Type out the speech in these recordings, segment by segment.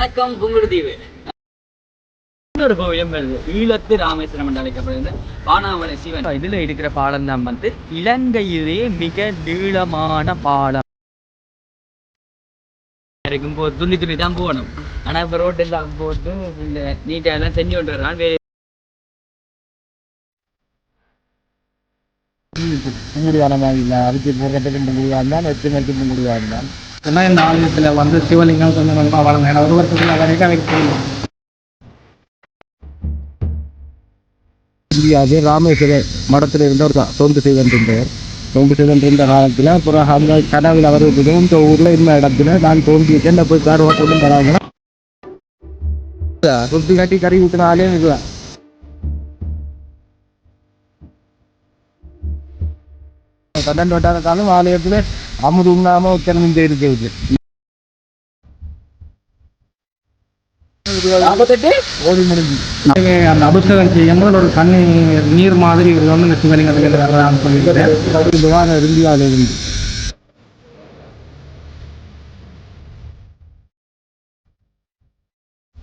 வணக்கம் புங்குடுதீவு. இன்னொரு கோவிலும் வருது, ஈழத்து ராமேஸ்வரம் என்று அழைக்கப்படுகிறது. வானாமலை சிவன். இதுல இருக்கிற பாலம் தான் வந்து இலங்கையிலே மிக நீளமான பாலம். இருக்கும்போது துள்ளி துள்ளி தான் போகணும். ஆனா இப்ப ரோட் எல்லாம் போட்டு இந்த நீட்டா எல்லாம் செஞ்சு கொண்டு வர்றான். இந்த ஆலயத்தில் வந்து சிவலிங்கம் கொஞ்சம் கொஞ்சமாக வளர்ந்தேன். ஒரு வருஷத்துல வரைக்கும் வைக்க இந்தியாவே ராமேஸ்வர மடத்தில் இருந்த ஒரு சொந்த சிவன் இருந்தார். சொந்த சிவன் இருந்த காலத்தில் அப்புறம் அந்த கனவில் அவர் இந்த ஊரில் இந்த இடத்துல நான் தோன்றிட்டு என்ன போய் கார் ஓட்டலும் தராங்கன்னா சுற்றி காட்டி கறி ஊற்றின ஆலயம் இதுதான். கடன் வட்டார காலம் ஆலயத்தில் அமுது உண்ணாம உத்தரவு இருக்கிறது. அந்த அபிஷேகம் செய்யும்போது ஒரு தண்ணி நீர் மாதிரி வந்து இந்த சிவலிங்கத்துக்கு வர்றான்னு சொல்லிட்டு இந்தியாவில இருந்து.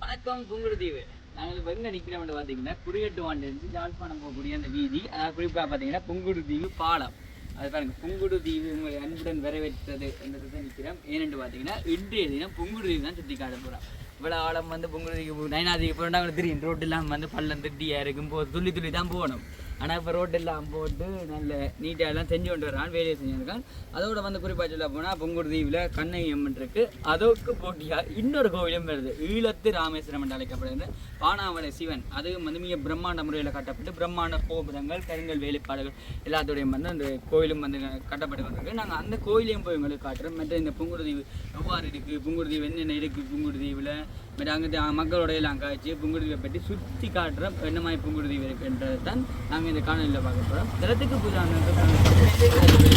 வணக்கம் புங்குடுதீவு. நாங்கள் இப்போ எங்கே நிற்கிறோம் பார்த்தீங்கன்னா குறியட்டுவாண்டிலிருந்து யாழ்ப்பாணம் போகக்கூடிய அந்த வீதி, அதாவது குறிப்பாக பார்த்தீங்கன்னா புங்குடுதீவு பாலம். அது பாருங்க, புங்குடுதீவு உங்களை அன்புடன் வரவேற்றது என்றது நிற்கிறோம். ஏனென்று பார்த்தீங்கன்னா இன்றைய தினம் புங்குடுதீவு தான் சுற்றி காட்ட போகிறோம். இவ்வளோ ஆழம் வந்து புங்குடுதீவு நயனாதிக்கு போனால் அவங்களுக்கு தெரியும், ரோட்டு எல்லாம் வந்து பள்ளம் திட்டியாக இருக்கும்போது துள்ளி துள்ளி தான் போகணும். ஆனால் இப்போ ரோட்டு எல்லாம் போட்டு நல்ல நீட்டாக எல்லாம் செஞ்சு கொண்டு வரான், வேலையை செஞ்சுருக்கான். அதோட வந்து குறிப்பாக சொல்ல போனால் புங்குடுதீவில் கண்ணையம்மன் இருக்குது. அதோக்கு போட்டியாக இன்னொரு கோவிலும் வருது, ஈழத்து ராமேஸ்வரம் என்று அழைக்கப்படுகிறது. வானாமலை சிவன், அதுவும் வந்து மிக பிரம்மாண்ட முறையில் கட்டப்பட்டு பிரம்மாண்ட கோபுரங்கள் கருங்கல் வேலைப்பாடுகள் எல்லாத்தோடையும் வந்து அந்த கோயிலும் வந்து கட்டப்பட்டு கொண்டிருக்கு. நாங்கள் அந்த கோயிலையும் போய் உங்களுக்கு காட்டுறோம். மற்ற இந்த புங்குடுதீவு எவ்வாறு இருக்குது, புங்குடுதீவு என்னென்ன இருக்குது புங்குடுதீவில், பட் அங்கே மக்களோட எல்லாம் காய்ச்சி புங்குடுதீவை பற்றி சுற்றி காட்டுறோம். என்ன மாதிரி புங்குடுதீவு இருக்குன்றது தான் நாங்கள் இந்த காணொலியில் பார்க்க போகிறோம். தளத்துக்கு புதிய காணொலி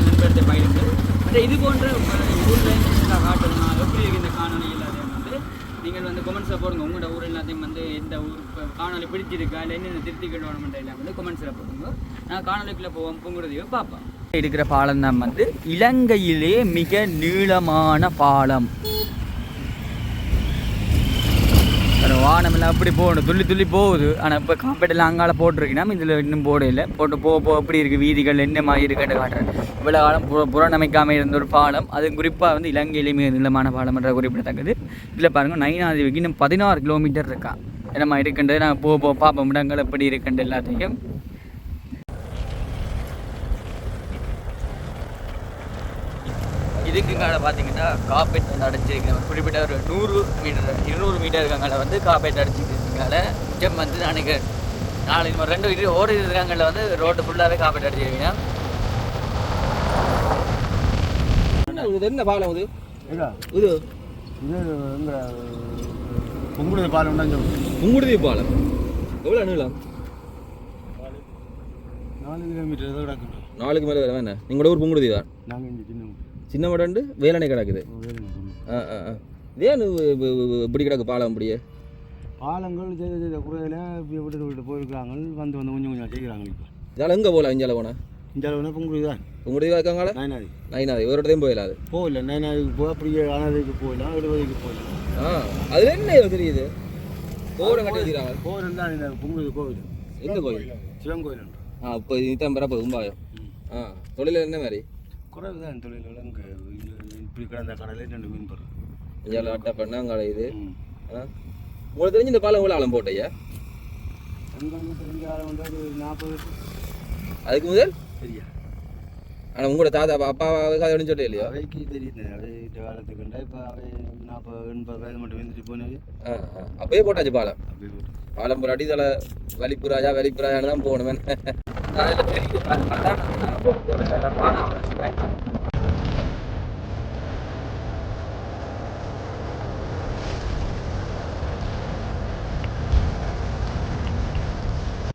நண்பர்கிட்ட பயிலுங்கள். மற்ற இது போன்ற ஊரில் காட்டணும்னா எப்படி இருக்குது இந்த காணொலி எல்லாத்தையும் வந்து நீங்கள் வந்து கொமெண்ட்ஸில் போடுங்க. உங்களோட ஊர் எல்லாத்தையும் வந்து எந்த ஊர் காணொலி பிடிச்சிருக்கா இல்லை என்னென்ன திருத்திக்கணும் எல்லாம் வந்து கொமெண்ட்ஸில் போடுங்க. நாங்கள் காணொலிக்குள்ளே போவோம், புங்குடுதீவை பார்ப்போம். இருக்கிற பாலம் தான் வந்து இலங்கையிலே மிக நீளமான பாலம். வானமெல்லாம் அப்படி போகணும், துள்ளி துள்ளி போகுது. ஆனால் இப்போ காப்பீட்டெல்லாம் அங்கால போட்டிருக்கீங்கன்னா இதில் இன்னும் போடையில் போட்டு போக எப்படி இருக்குது, வீதிகள் என்ன மாதிரி இருக்குன்னு காட்டுறேன். இவ்வளோ காலம் புறநமைக்காமல் இருந்த ஒரு பாலம், அது குறிப்பாக வந்து இலங்கையிலே மிக நீளமான பாலம் என்ற குறிப்பிடத்தக்கது. இதில் பாருங்கள், நயினாதேவிக்கு இன்னும் 16 கிலோமீட்டர் இருக்கா. என்னமா இருக்குன்றது நாங்கள் போக பார்ப்போம், இடங்கள் எப்படி இருக்குன்ட்டு எல்லாத்தையும். இதுக்கு காலை பார்த்தீங்கன்னா காப்பேட் வந்து அடைச்சிருக்கேன். குறிப்பிட்ட ஒரு 100 மீட்டர் 200 மீட்டருக்காங்கள வந்து காப்பேட் அடிச்சுக்கிறதுக்கால மிச்சம் வந்து நாளைக்கு நாளைக்கு 2 வீட்டு ஓடி இருக்காங்கல்ல வந்து ரோட்டு ஃபுல்லாகவே காப்பேட் அடிச்சிருக்கீங்க. இது என்ன பாலம்? இது இது எங்கள் புங்குடுதீவு பாலம் தான். புங்குடுதீவு பாலம் எவ்வளோ நீளம்? 4 கிலோமீட்டர் ஏதோ கிடக்கு. 4க்கு மேலே வேற வேணா. நீங்களோட ஊர் புங்குடுதீவு தான்? நாங்கள் இங்கே சின்ன மடண்டு வேலனை கிடக்குது. ஏன் இப்படி கிடக்கு பாலம்? அப்படியே பாலங்கள் குறையில விட்டு போயிருக்காங்க, வந்து கொஞ்சம் கொஞ்சம் செய்கிறாங்க. இப்போ இதால் எங்கே போகலாம்? இஞ்சால போனால் இஞ்சால போனால் புங்குடுதீவு தான். புங்குடுதீவு இருக்காங்களா? நயினாதி ஒரு இடத்தையும் போயிடலாது. போகல, நயினாதிக்கு போக அப்படியே அனாதிக்கு போயிடலாம், 70க்கு போயிடலாம். அது என்ன தெரியுது? கோபுரம் கட்டி வச்சுக்கிறாங்க. கோபுரம் தான் இந்த புங்குடுதீவு கோவில். எந்த கோவில்? சிவன் கோவில். இப்போ இதான் பிறப்பு கும்பாயம். தொழில் என்ன மாதிரி? குறைவு தான் தொழில். அங்கே இப்படி கிடந்த கடையில் 2 மீன் போடுறோம். இஞ்சால அட்டை பண்ண அங்கே இது. உங்களுக்கு தெரிஞ்சு இந்த பாலம் எவ்வளோ ஆழம் போட்டையா? தெரிஞ்ச ஆழம் வந்து ஒரு 40. அதுக்கு முதல் சரியா? ஆனால் உங்களோட தாத்தா அப்பாவுக்கு அதை சொல்லிட்டு இல்லையா? அவைக்கு தெரியுது, அவை காலத்துக்குண்டா. இப்போ அவை 40-80 வயது மட்டும் வந்துட்டு போனது. அப்பயே போட்டாச்சு பாலம். அப்பயே போட்டு பாலம் போகிற அடித்தலை வலிப்புராஜான்னு தான் போகணும்.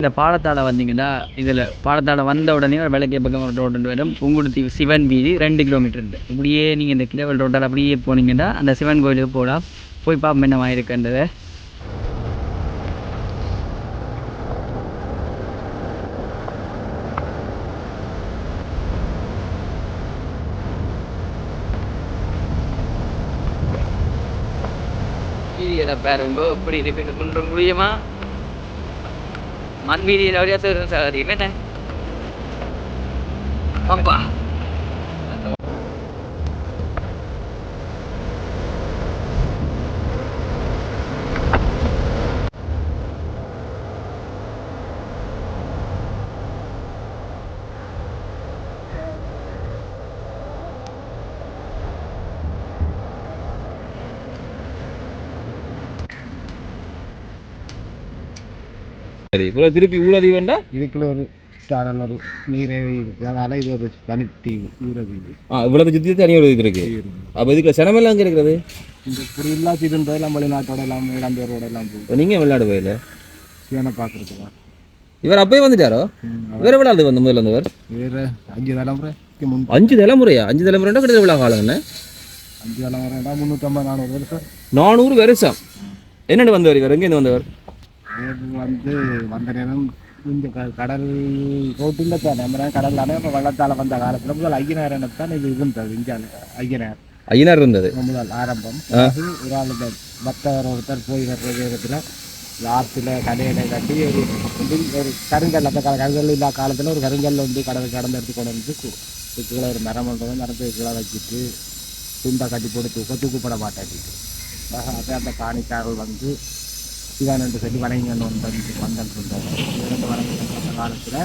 இந்த பாலத்தால் வந்தீங்கன்னா இதில் பாலத்தால் வந்த உடனே ஒரு விளக்கிய பக்கம் ரோடு வரும். புங்குடுதீவு சிவன் வீதி 2 கிலோமீட்டர் இருக்குது. இப்படியே நீங்கள் இந்த கிலோவல் ரோட்டால் அப்படியே போனீங்கன்னா அந்த சிவன் கோயிலுக்கு போகலாம். போய் பார்ப்போம் என்ன இருக்குன்றதை. வீதியை பாருங்க எப்படி இருக்கு கொண்டு முடியுமா மண் வீதியில் வழியாக தரும் சார் என்ன அப்பா சரி இப்போ திருப்பி ஊரதி வேண்டாம் இதுக்குள்ள ஒரு சாதாரண ஒரு நீரேவி இருக்குது அதனால இது ஒரு தனித்தீவு ஊரதீவு. இவ்வளவு சுற்றி தனி ஒரு இது இருக்கு. அப்போ இதுக்கு சிரமெல்லாம் அங்கே இருக்கிறது இந்த இப்படி இல்லாச்சு இதுன்றது எல்லாம் வெளிநாட்டோட எல்லாம் இடம்பெயரோட எல்லாம் போகுது. நீங்கள் விளையாடு போயில சிவனை பார்க்குறதுக்கு இவர் அப்பயே வந்துட்டாரோ வேற விளையாடு வந்து முதல்ல வந்தவர் வேறு 5 தலைமுறை முன் 5 தலைமுறையா 5 தலைமுறைன்னா கிட்ட விழா காலம் என்ன 5 தலைமுறைடா 350-400 வருஷம் 400 வருஷம் என்னென்னு வந்தவர் இவர் எங்கேருந்து வந்தவர் வந்து வந்த நேரம் இந்த கடல் ரோட்டில் தான் நம்ம கடல்லானே இப்போ வெள்ளத்தால் வந்த காலத்தில் முதல் ஐயனார் தான் இது இருந்தது இந்தியாவில் ஐயனார் இருந்தது முதல் ஆரம்பம். ஒரு ஆள் பக்தர் ஒருத்தர் போய் வர்ற நேரத்தில் ஆற்றுல கடையில கட்டி ஒரு கருங்கல் அந்த கருங்கல் இல்லாத காலத்தில் ஒரு கருங்கல் வந்து கடல் கடந்து எடுத்து கொண்டு வந்து கீழே ஒரு மரம் ஒன்று மரத்துக்கு கீழே வச்சுட்டு துண்டை கட்டி போட்டு தூக்கப்பட மாட்டாட்டிட்டு அப்போ அந்த காணிக்காரர்கள் வந்து சிவானு சொல்லி வணங்கின்னு வந்துட்டு இருந்தாங்க. வணங்கின காலத்தில்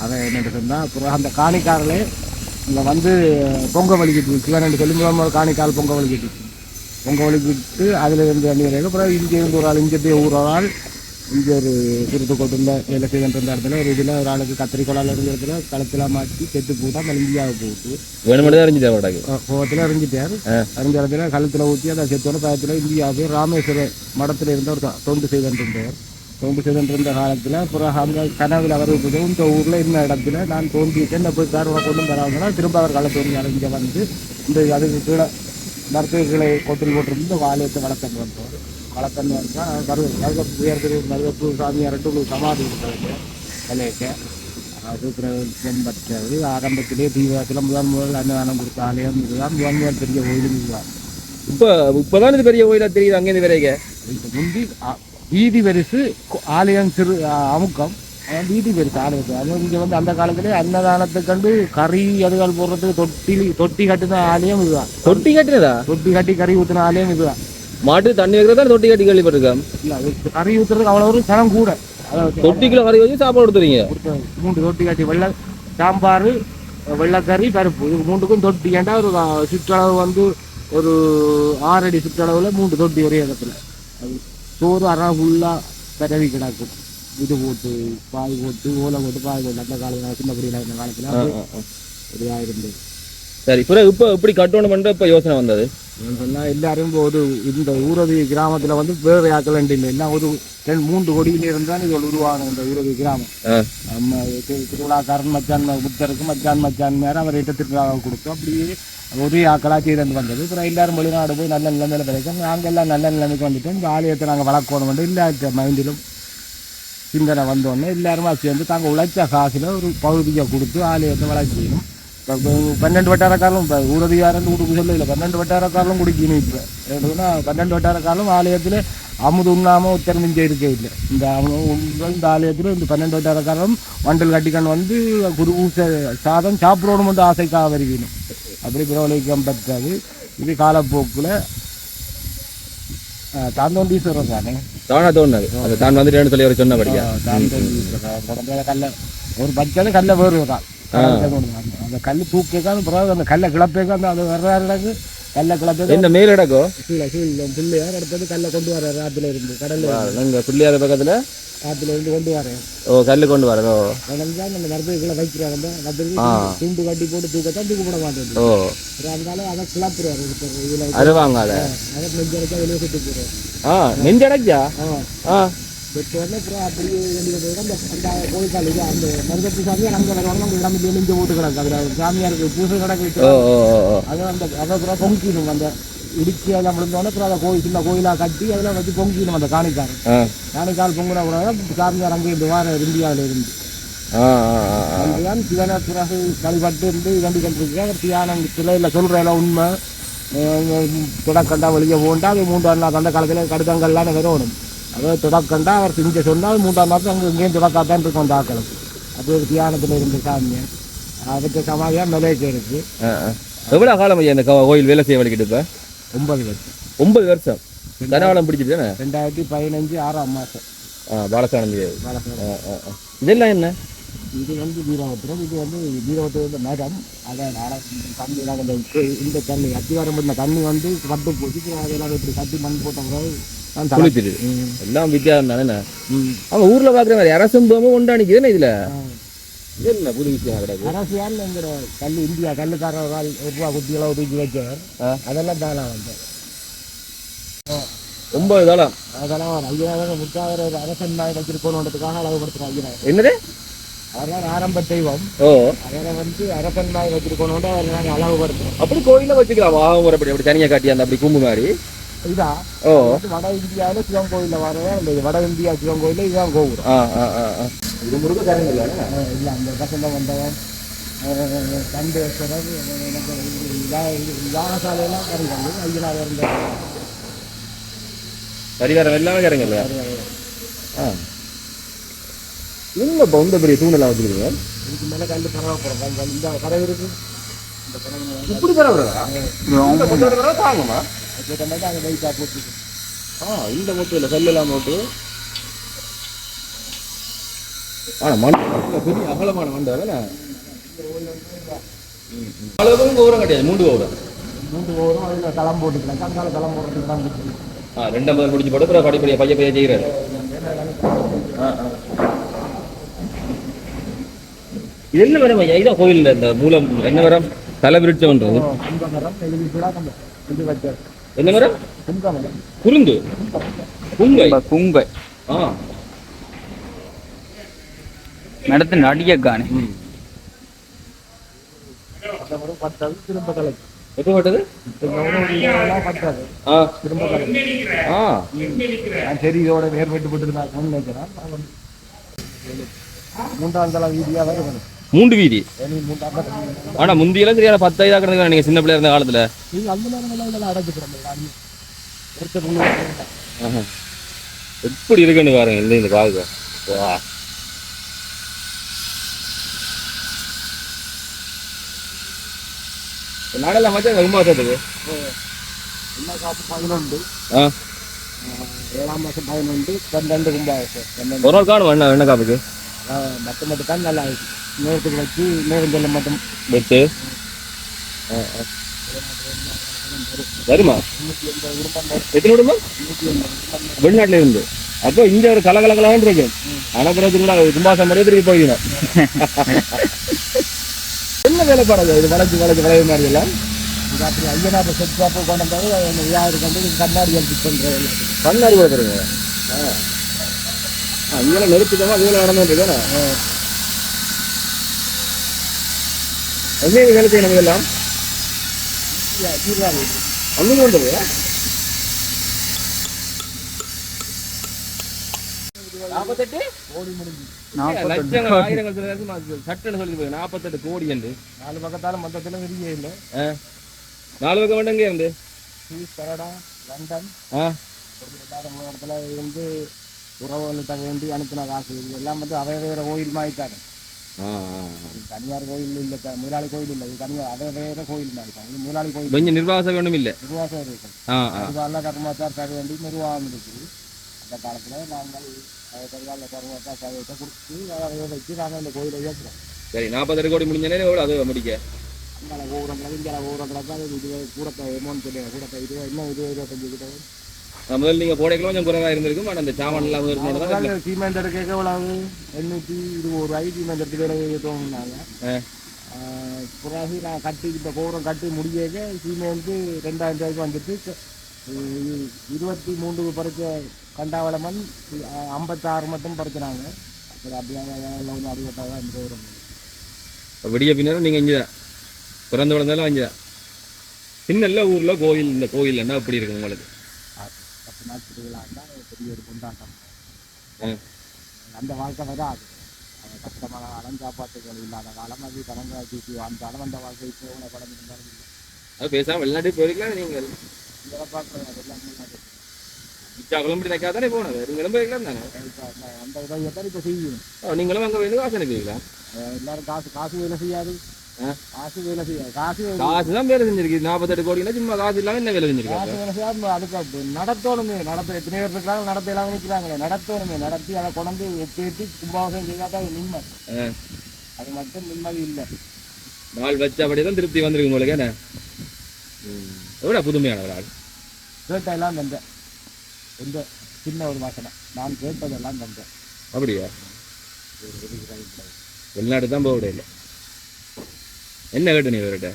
அவன் என்னென்னு சொன்னால் அப்புறம் அந்த காணிக்காரர்களே இங்கே வந்து பொங்க வலிக்கிட்டு சிவானு சொல்லி முதல் காணிக்கால் பொங்க வலிக்கிட்டு அதில் இருந்து அந்நியர்கள் அப்புறம் இங்கே இருந்து ஒரு ஆள் இங்கே ஊர் ஒரு ஆள் இங்கே ஒரு திருத்துக்கோட்டில் வேலை செய்கின்ற இடத்துல ஒரு இதில் ஒரு ஆளுக்கு கத்திரிக்கோளால் இருந்த இடத்துல கழுத்தில் மாட்டி செத்து போட்டால் மலிஞ்சியாக போகுது கோவத்தில் அறிஞ்சிட்டார். அறிஞ்ச இடத்துல கழுத்தில் ஊற்றி அதை செத்தோட பயத்தில் இந்தியா போய் ராமேஸ்வர மடத்தில் இருந்த ஒரு தொண்டு செய்திருந்தார். தொண்டு செய்திருந்த காலத்தில் அப்புறம் அங்கே கனவில் அவர் இந்த ஊரில் இருந்த இடத்துல நான் தோண்டிட்டு என்ன போய் காரணமாக கொண்டு வராங்கன்னா திரும்ப அவர் காலத்து வந்து அறிஞ்ச வந்து இந்த அதுக்கு கீழே மரத்துக்கு கீழே கொட்டில் போட்டிருந்து இந்த வாலியத்தை வளர்த்தன்னு வந்தோம். வளர்த்தன்னு வந்தால் மருகப்பு உயர்த்து மருகப்பு சாமியார் உங்களுக்கு சமாதி இருக்கிறது விலைக்கு அது பின்பற்றது ஆரம்பத்திலே தீவிரத்தில் முதல் அன்னதானம் கொடுத்த ஆலயம் இதுதான் முதல் பெரிய கோயில் இதுதான். இப்போதான் இது பெரிய கோயிலாக தெரியுது அங்கேருந்து வரைக்க முந்தி வீதி பெருசு ஆலயம் சிறு அமுக்கம் வீதி பெருசு ஆலயத்து அது இங்கே வந்து அந்த காலத்திலே அன்னதானத்தை கண்டு கறி அதுகள் போடுறதுக்கு தொட்டி கட்டின ஆலயம் இதுதான். தொட்டி கட்டினதா தொட்டி கட்டி கறி ஊற்றின ஆலயம் இதுதான். மாட்டு தண்ணி வைக்கிறதா தொட்டி கட்டி கேள்விப்பட்டிருக்கேன். இல்லை கறி ஊற்றுறதுக்கு அவ்வளோ ஒரு சனம் கூட தொட்டிக்குள்ள கறி வச்சு சாப்பாடு கொடுத்துறீங்க 3 தொட்டி கட்டி வெள்ளை சாம்பார் வெள்ளைக்கறி பருப்பு இது 3க்கும் தொட்டி ஏண்டா ஒரு சுற்றளவு வந்து ஒரு 6 அடி சுற்றளவில் 3 தொட்டி ஒரே இடத்துல அது சோறு அரை ஃபுல்லாக பரவி கிடக்கும். இது போட்டு பாய் போட்டு ஓலை போட்டு பாய் போட்டு அந்த காலத்தில் சின்னப்படியில் இருந்த காலத்தில் ஒரு இருந்தது. சரி இப்போ இப்படி கட்டணும் பண்ணுற இப்போ யோசனை வந்தது சொன்னால் எல்லாரும் ஒரு இந்த ஊரதி கிராமத்தில் வந்து வேறு ஆக்கள் இல்லை எல்லாம் ஒரு 2-3 கோடியில் இருந்தால் இது உருவாகணும் இந்த ஊரதி கிராமம். நம்ம திருவிழாக்காரன் மச்சான் புத்தருக்கு மச்சான் மேலே அவர் திருவிழாவை கொடுத்தோம் அப்படியே ஒரே ஆக்களாக செய்து வந்தது. அப்புறம் எல்லாரும் வெளிநாடு போய் நல்ல நிலைமையில கிடைக்கும். நாங்கள் எல்லாம் நல்ல நிலைமைக்கு வந்துட்டோம். இந்த ஆலயத்தை நாங்கள் வளர்க்கணும் வந்து எல்லா மைண்டிலும் சிந்தனை வந்தோடனே எல்லாருமா சேர்ந்து தாங்கள் உழைச்ச காசில் ஒரு பகுதியை கொடுத்து ஆலயத்தை வளர்க்கணும். இப்போ 12 வட்டாரக்காரலும் இப்போ ஊரதிகாரன் வீட்டுக்கு சொல்ல இல்லை 12 வட்டாரக்காரலும் குடிக்கணும். இப்போ எப்படின்னா 12 வட்டாரக்காரலும் ஆலயத்தில் அமுது உண்ணாமல் உத்தரமிஞ்ச இருக்கே இல்லை. இந்த ஆலயத்தில் இந்த 12 வட்டாரக்காரலும் வண்டல் கட்டிக்கணும் வந்து குரு சாதம் சாப்பிடணும் வந்து ஆசைக்காக வருகணும். அப்படி பிரபலிக்கம் பெற்றது. இது காலப்போக்கில் தாந்தோண்டீஸ்வரர் தானே தோணுது அது தான் வந்துட்டு சொல்லி அவர் சொன்னபடியா தாந்தோண்டீஸ்வரர் கல்ல ஒரு பட்சம் கல்ல வேறு தான் அந்த கல் தூக்கிக்கான பிறகு அந்த கல்லை கிளப்பேக்க அந்த அது வர்றாரு கல்லை கிளப்பேக்க இந்த மேல் இடக்கோ பிள்ளையார் அடுத்தது கல்லை கொண்டு வர்றாரு ஆற்றுல இருந்து கடல்ல பிள்ளையார் பக்கத்தில் ஆற்றுல இருந்து கொண்டு வரேன். கல் கொண்டு வரோ தான் அந்த மரத்துக்குள்ள வைக்கிறாங்க துண்டு கட்டி போட்டு தூக்கத்தான் தூக்க போட மாட்டேன். அதனால அதை கிளப்புறாரு இதுல அருவாங்க அதை நெஞ்சடைச்சா வெளியே சுட்டு போடுறேன். நெஞ்சடைச்சா பெற்றோர்ல அப்புறம் அப்படியே அந்த கோயில்கால் இது அந்த மருதப்பு சாமியார் அங்கே வருவாங்க. அந்த இடம் நெஞ்ச போட்டு கிடக்கு அதில் சாமியாருக்கு பூசை கிடக்கு அதை அந்த அதை அப்புறம் பொங்கிடும் அந்த இடிச்சு அதெல்லாம் முடிஞ்சோடனே அப்புறம் அதை சின்ன கோயிலாக கட்டி அதில் வச்சு பொங்கிடும் அந்த காணிக்கால் பொங்குனா கூட சாமியார் அங்கே இருந்து வார இந்தியாவில் இருந்து அங்கேதான் சிவன பிறகு வழிபட்டு இருந்து கண்டு கொண்டிருக்கேன். தியானம் சிலையில் சொல்கிறேன் உண்மை தொடக்கண்டா வெளியே போண்டா அது 3ஆம் நாள் அந்த காலத்தில் கடுக்கங்கள்லாம் வரணும். அதாவது தொடக்கண்டா அவர் செஞ்ச சொன்னால் 3ஆம் நாள் அங்கே இங்கேயும் தொடக்காதான் இருக்கும் அந்த ஆக்களுக்கு. அது ஒரு தியானத்தில் இருந்து சாமியை அதுக்கு சமாதியாக மலேசியா இருக்கு. எவ்வளோ காலம் ஐயா இந்த கோயில் வேலை செய்ய வலிக்கிட்டு இப்போ? 9 வருஷம். 9 வருஷம் கனகாலம் பிடிச்சிட்டு தானே? 2015 6ஆம் மாதம். பாலசானந்தி. இதெல்லாம் என்ன? இது வீரபத்திரம். இது வீரபத்திரம் மேடம். அதை தண்ணியெல்லாம் இந்த தண்ணி அத்திவாரம் பண்ண தண்ணி கட்டு போச்சு. அதெல்லாம் இப்படி கட்டி மண் போட்ட பிறகு எல்லாம் வித்தியாசம் தானே. அவங்க ஊர்ல பாக்குற மாதிரி அரசும்பமும் கொண்டாடிக்குதுன்னு இதுல என்ன புது விஷயம் கிடையாது. அரசியல் எங்கிற கல் இந்தியா கல்லுக்காரர்கள் ரூபா குட்டியெல்லாம் தூக்கி வச்சார். அதெல்லாம் தானா 9 காலம் அதெல்லாம் ஐயனாயிரம் முக்காயிரம் ஒரு அரசன் நாய் வச்சிருக்கணுன்றதுக்காக அளவுபடுத்துறாங்க. என்னது? அதெல்லாம் ஆரம்ப தெய்வம். அதை அரசன் நாய் வச்சிருக்கணும்னு அவர் நாங்கள் அளவுபடுத்துறோம். அப்படி கோயில வச்சுக்கலாம் முறைப்படி அப்படி தனியாக காட்டி அந்த அப்படி கும்பு மாதிரி இதா வட இந்தியாவில் சிவன் கோயிலில் வரவே வட இந்தியா சிவன் கோயிலில் இதுதான் கோபுரம். இது முருக காரணம் இல்லை அந்த பசங்க வந்தவன் கண்டேஸ்வரர் யாகசாலையெல்லாம் கருங்கல் ஐயனார் இருந்த பரிகாரம் எல்லாமே கருங்கல்ல. இன்னும் இப்போ இந்த பெரிய தூணெல்லாம் வச்சுருக்கீங்க. இதுக்கு மேலே கல் பரவாயில்ல. இந்த கரை இருக்கு. இப்படி பரவாயில்ல தாங்குமா? அதுக்கேற்ற மாதிரி அங்கே லைட்டாக போட்டு இந்த மூட்டு இல்லை கல்லெல்லாம் போட்டு. ஆனால் மண் பெரிய அகலமான மண் தானே. அளவுக்கும் கோபுரம் கிடையாது. 3 கோபுரம் அதில் தளம் போட்டுக்கலாம். கங்கால தளம் போடுறதுக்கு தான் பிடிச்சி 2 பிடிச்சி போட்டு அப்புறம் படிப்படியாக பைய செய்கிறாரு. இது என்ன வரம் ஐயா? இதான் கோயில் இந்த மூலம் என்ன வரம்? தலைவிருட்சம்ன்றது என்ன மரம்? குறுந்து புங்கை. புங்கை நடத்து நடிகக்கானே திரும்ப கலை எப்போ பட்டது? சரி இதோட நேர்பட்டு போட்டு நினைக்கிறேன். 3ஆம் தள வீதியாக வரும். 3 வீதி. ஆனா முந்தியெல்லாம் சரியான 10 கிடக்கு நீங்க சின்ன பிள்ளையா இருந்த காலத்துல. எப்படி இருக்குன்னு பாருங்க இல்லை இந்த காது. நாடெல்லாம் மச்சா ரொம்ப வருஷத்துக்கு 11 7ஆம் மாதம் 11 12 கும்பாபிஷேகம். ஒரு நாள் காணும் என்ன காப்புக்கு மட்டும் தான் நல்லா இருக்கு. நேரத்துக்கு வச்சு நேரம் மட்டும் வச்சு வருமா? எத்தனை விடுமா? வெளிநாட்டுல இருந்து. அப்போ இங்க ஒரு கலகலகலான்னு இருக்கும். அனப்புறத்துக்கு கும்பாசம் மாதிரியே திருப்பி போயிடணும். என்ன வேலைப்பாடு இது? வளைச்சு விளைய மாதிரி எல்லாம் அப்படி ஐயனார் செட்பாப்பு கொண்டு வந்தாலும் யாரு கண்டு கண்ணாடி எடுத்து பண்ணுறது. கண்ணாடி கொடுத்துருங்க. இங்கெல்லாம் நெருப்புக்கமா வேலை நடந்துட்டு தானே. எங்கே வேலை செய்யணும் இதெல்லாம்? அங்கே கொண்டது 48 கோடி முடிஞ்சு 48 கோடி என்று 4 பக்கத்தாலும் மொத்தத்தில் விரியே இல்லை. 4 பக்கம் மட்டும் எங்கே இருந்து கனடா லண்டன் இடத்துல இருந்து உறவுகளுக்கு வேண்டி அனுப்பின காசு எல்லாம் அவை வேற கோயில் மாறிட்டாங்க. தனியார் கோயில் இல்லை, முதலாளி கோயில் இல்லை. தனியார் அவை வேற கோயில் மாறிட்டாங்க. முதலாளி கோயில் கொஞ்சம் நிர்வாகம் ஒன்றும் இல்லை. நிர்வாகம் இருக்கு. கர்மாச்சார் தர வேண்டி நிர்வாகம் இருக்குது. அந்த காலத்தில் நாங்கள் கர்மாச்சார் சதவீதத்தை கொடுத்து அதை வச்சு நாங்கள் இந்த கோயிலை ஏற்றுறோம். சரி 48 கோடி முடிஞ்சனே எவ்வளோ அது முடிக்க அந்த ஊரங்களுக்கு இங்கே ஊரங்களுக்கு அது இது கூடத்தை எமௌண்ட் சொல்லுங்க. கூடத்தை 20-25 கிட்ட முதல்ல நீங்கள் போடைகளும் கொஞ்சம் குறைவாக இருந்திருக்கும். ஆனால் அந்த சாமான் எல்லாம் இருக்கணும். சீமெண்ட் எடுக்க எவ்வளவு 820 ரூபாய் சீமெண்ட் எடுத்து வேலை தோணுனாங்க. பிறகு நான் கட்டி இப்போ கோபுரம் கட்டி முடியவே சீமெண்ட் 2000 ரூபாய்க்கு வந்துட்டு 23 பறிச்ச கண்டாவளமன் 56 மட்டும் பறிக்கிறாங்க. அப்புறம் அப்படியே 68 தான் இந்த கோபுரம். விடிய பின்னரும் நீங்கள் இங்கே தான் பிறந்த வளர்ந்தாலும் அங்கே தான். சின்ன ஊரில் கோயில் இந்த கோயில் என்ன அப்படி இருக்கு உங்களுக்கு? 10 நாள் திருவிழா இருந்தால் பெரிய ஒரு கொண்டாட்டம். அந்த வாழ்க்கை வராது. அது கஷ்டமான காலம், சாப்பாட்டுகள் இல்லாத காலம், அது கடந்த வாழ்ந்தாலும் அந்த வாழ்க்கை இப்போ படம் இருந்தாலும் இல்லை. அது பேசாமல் வெளிநாட்டுக்கு போயிருக்கலாம் நீங்கள் இதெல்லாம் பார்க்குறேன் அதெல்லாம் முன்னாடி இச்சா குழம்பு தைக்காதானே போனது நீங்களும் போயிருக்கலாம் தானே அந்த உதவியை தான் இப்போ செய்யணும். நீங்களும் அங்கே வேணும் காசு அனுப்பிக்கலாம் எல்லாரும் காசு வேலை செய்யாது, காசு வேலை செய்யாது, காசு தான் வேலை செஞ்சிருக்கு 48 கோடினா சும்மா காசு இல்லாமல் என்ன வேலை செஞ்சிருக்காங்க காசு வேலை செய்யாது. அதுக்கு நடத்தணுமே, எத்தனை பேர் இருக்காங்க நடத்த எல்லாம் நிற்கிறாங்களே, நடத்தணுமே, நடத்தி அதை கொண்டு பேட்டி கும்பாபிஷேகம் செய்யாதான் நிம்மதி. அது மட்டும் நிம்மதி இல்லை. நாள் வச்சபடி தான் திருப்தி வந்திருக்கு உங்களுக்கு என்ன எவ்வளோ புதுமையான ஒரு ஆள் கேட்டெல்லாம் தந்தேன். எந்த சின்ன ஒரு வாசனை நான் கேட்டதெல்லாம் தந்தேன். அப்படியா? வெளிநாடு தான் போக இல்லை. என்ன கேட்டு நீ இவர்கிட்ட?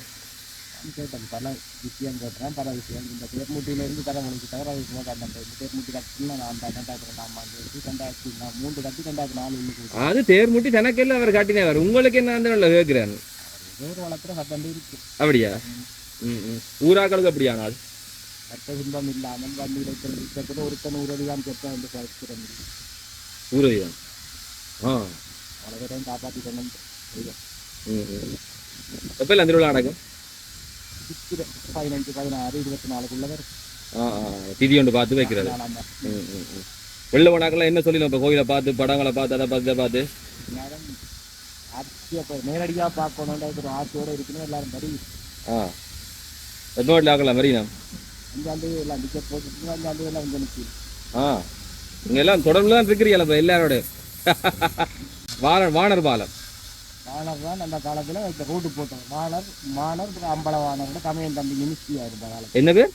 நான் கேட்டேன், பல விஷயம் கேட்டேன், பல விஷயம். இந்த தேர்மூட்டியிலேருந்து தர முடிச்சு தவிர விஷயமாக கட்டேன். இந்த தேர்மூட்டி கட்டினா நான் 2002ஆம் ஆண்டு 2003 கட்டி 2004 அது தேர்மூட்டி தனக்கெல்லாம் அவர் காட்டினவர். உங்களுக்கு என்ன அந்த கேட்கிறேன் வேறு வளர்க்குற சட்டம் இருக்கு. அப்படியா? ஊராக்களுக்கு அப்படியானால் மற்ற துன்பம் இல்லாமல் வண்டியில் கிட்டத்தட்ட ஒருத்தன் உறுதிதான் கேட்பேன் என்று சொல்கிறேன். ஊரதிதான் பல பேரையும் காப்பாற்றி கொண்டு எப்போ இல்லை திருவிழா நடக்கும்? 15, 16, 24 திதி ஒன்று பார்த்து வைக்கிறது. வெள்ள போனாக்கெல்லாம் என்ன சொல்லலாம்? இப்போ கோயிலை பார்த்து படங்களை பார்த்து அதை பார்த்து இதை பார்த்து நேரடியாக பார்க்கணுன்ற ஒரு ஆசையோடு இருக்கணும். எல்லாரும் படி எப்போ வீட்டில் ஆக்கலாம் மரீனா 5ஆம் தேதி எல்லாம் டிக்கெட் போட்டு 5ஆம் தேதி எல்லாம் வந்து நிற்கும். நீங்கள் எல்லாம் தொடர்ந்து தான் இருக்கிறீங்களா இப்போ எல்லாரோட? வானர் பாலம் வானர் தான் அந்த காலத்தில் இந்த ரோடு போட்டோம். மானர் அம்பலவானரோட தமிழன் தம்பி மினிஸ்ட்ரியாக இருந்த காலத்தில். என்ன பேர்?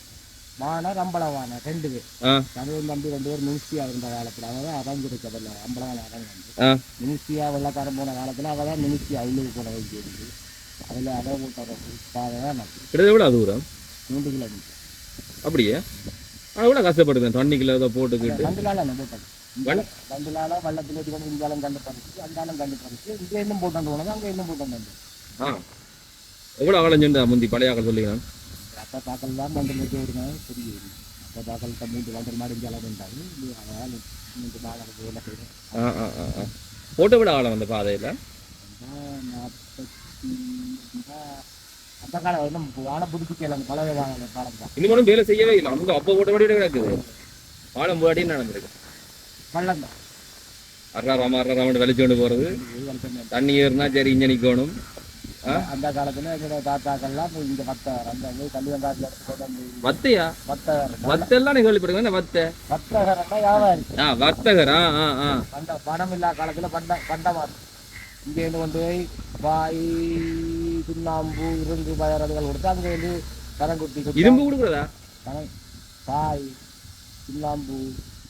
மானர் அம்பலவானர் 2 பேர். தமிழன் தம்பி 2 பேர் மினிஸ்ட்ரியாக இருந்த காலத்தில் அவள் தான் அரங்கிருக்கதில்லை. அம்பலவான அரங்கு மினிஸ்ட்ரியாக வெள்ளக்காரன் போன காலத்தில் அவள் தான் மினிஸ்ட்ரி உள்ளுக்கு போன வைக்கிறது. அதில் அதை போட்ட பாதை தான் எவ்வளோ தூரம்? 3 கிலோமீட்டர். அப்படியே அவ்வளோ கஷ்டப்படுது தண்ணிக்குள்ள ஏதோ போட்டுக்கிட்டு 2 நாள் என்ன போட்டாங்க. 2 நாளாக வெள்ளத்தில் எடுக்கணும். இந்தியாலும் கண்டு பறிச்சு அந்தாலும் கண்டு பறிச்சு இங்கே இன்னும் போட்டாண்டு போனது அங்கே இன்னும் போட்டாண்டு. எவ்வளோ அகலஞ்சுண்டா முந்தி பழைய ஆக்கள் சொல்லிக்கலாம். அப்போ தாக்கல் தான் 2 மீட்டர் இருந்தாலும் புரியுது. அப்போ தாக்கல் 3 2 மாடு இங்கே அளவு இருந்தாங்க. அதனால் 3 நாள் வேலை செய்யணும். போட்டோ விட ஆகலாம் அந்த பாதையில் 40 அந்த காலம் இன்னும் வாழை பிடிச்சிக்கல. அந்த பழவே வாங்க காலம் தான் இன்னும் வேலை செய்யவே இல்லை. அவங்க அப்போ போட்ட விட கிடக்குது. பாலம் போட்டின்னு நடந்திருக்கு. பள்ளம் தான் அறாம வெளிச்சு கொண்டு போகிறது. தண்ணி ஏறுனா சரி இங்கே நிற்கணும். அந்த காலத்துல எங்களோட தாத்தாக்கள்லாம் இங்க வத்தகர் அந்த கல்வியங்காட்டில் எடுத்து வத்தையா? வத்தெல்லாம் கேள்விப்படுங்க. வத்தகர்னா வியாபாரி. வர்த்தகரா? பணம் இல்லா காலத்துல பண்டமாறு இங்க இருந்து கொண்டு போய் வாய் சுண்ணாம்பு இரும்பு பயறதுகள் கொடுத்து அங்க வந்து கடன் குட்டி இரும்பு கொடுக்குறதா? பாய் சுண்ணாம்பு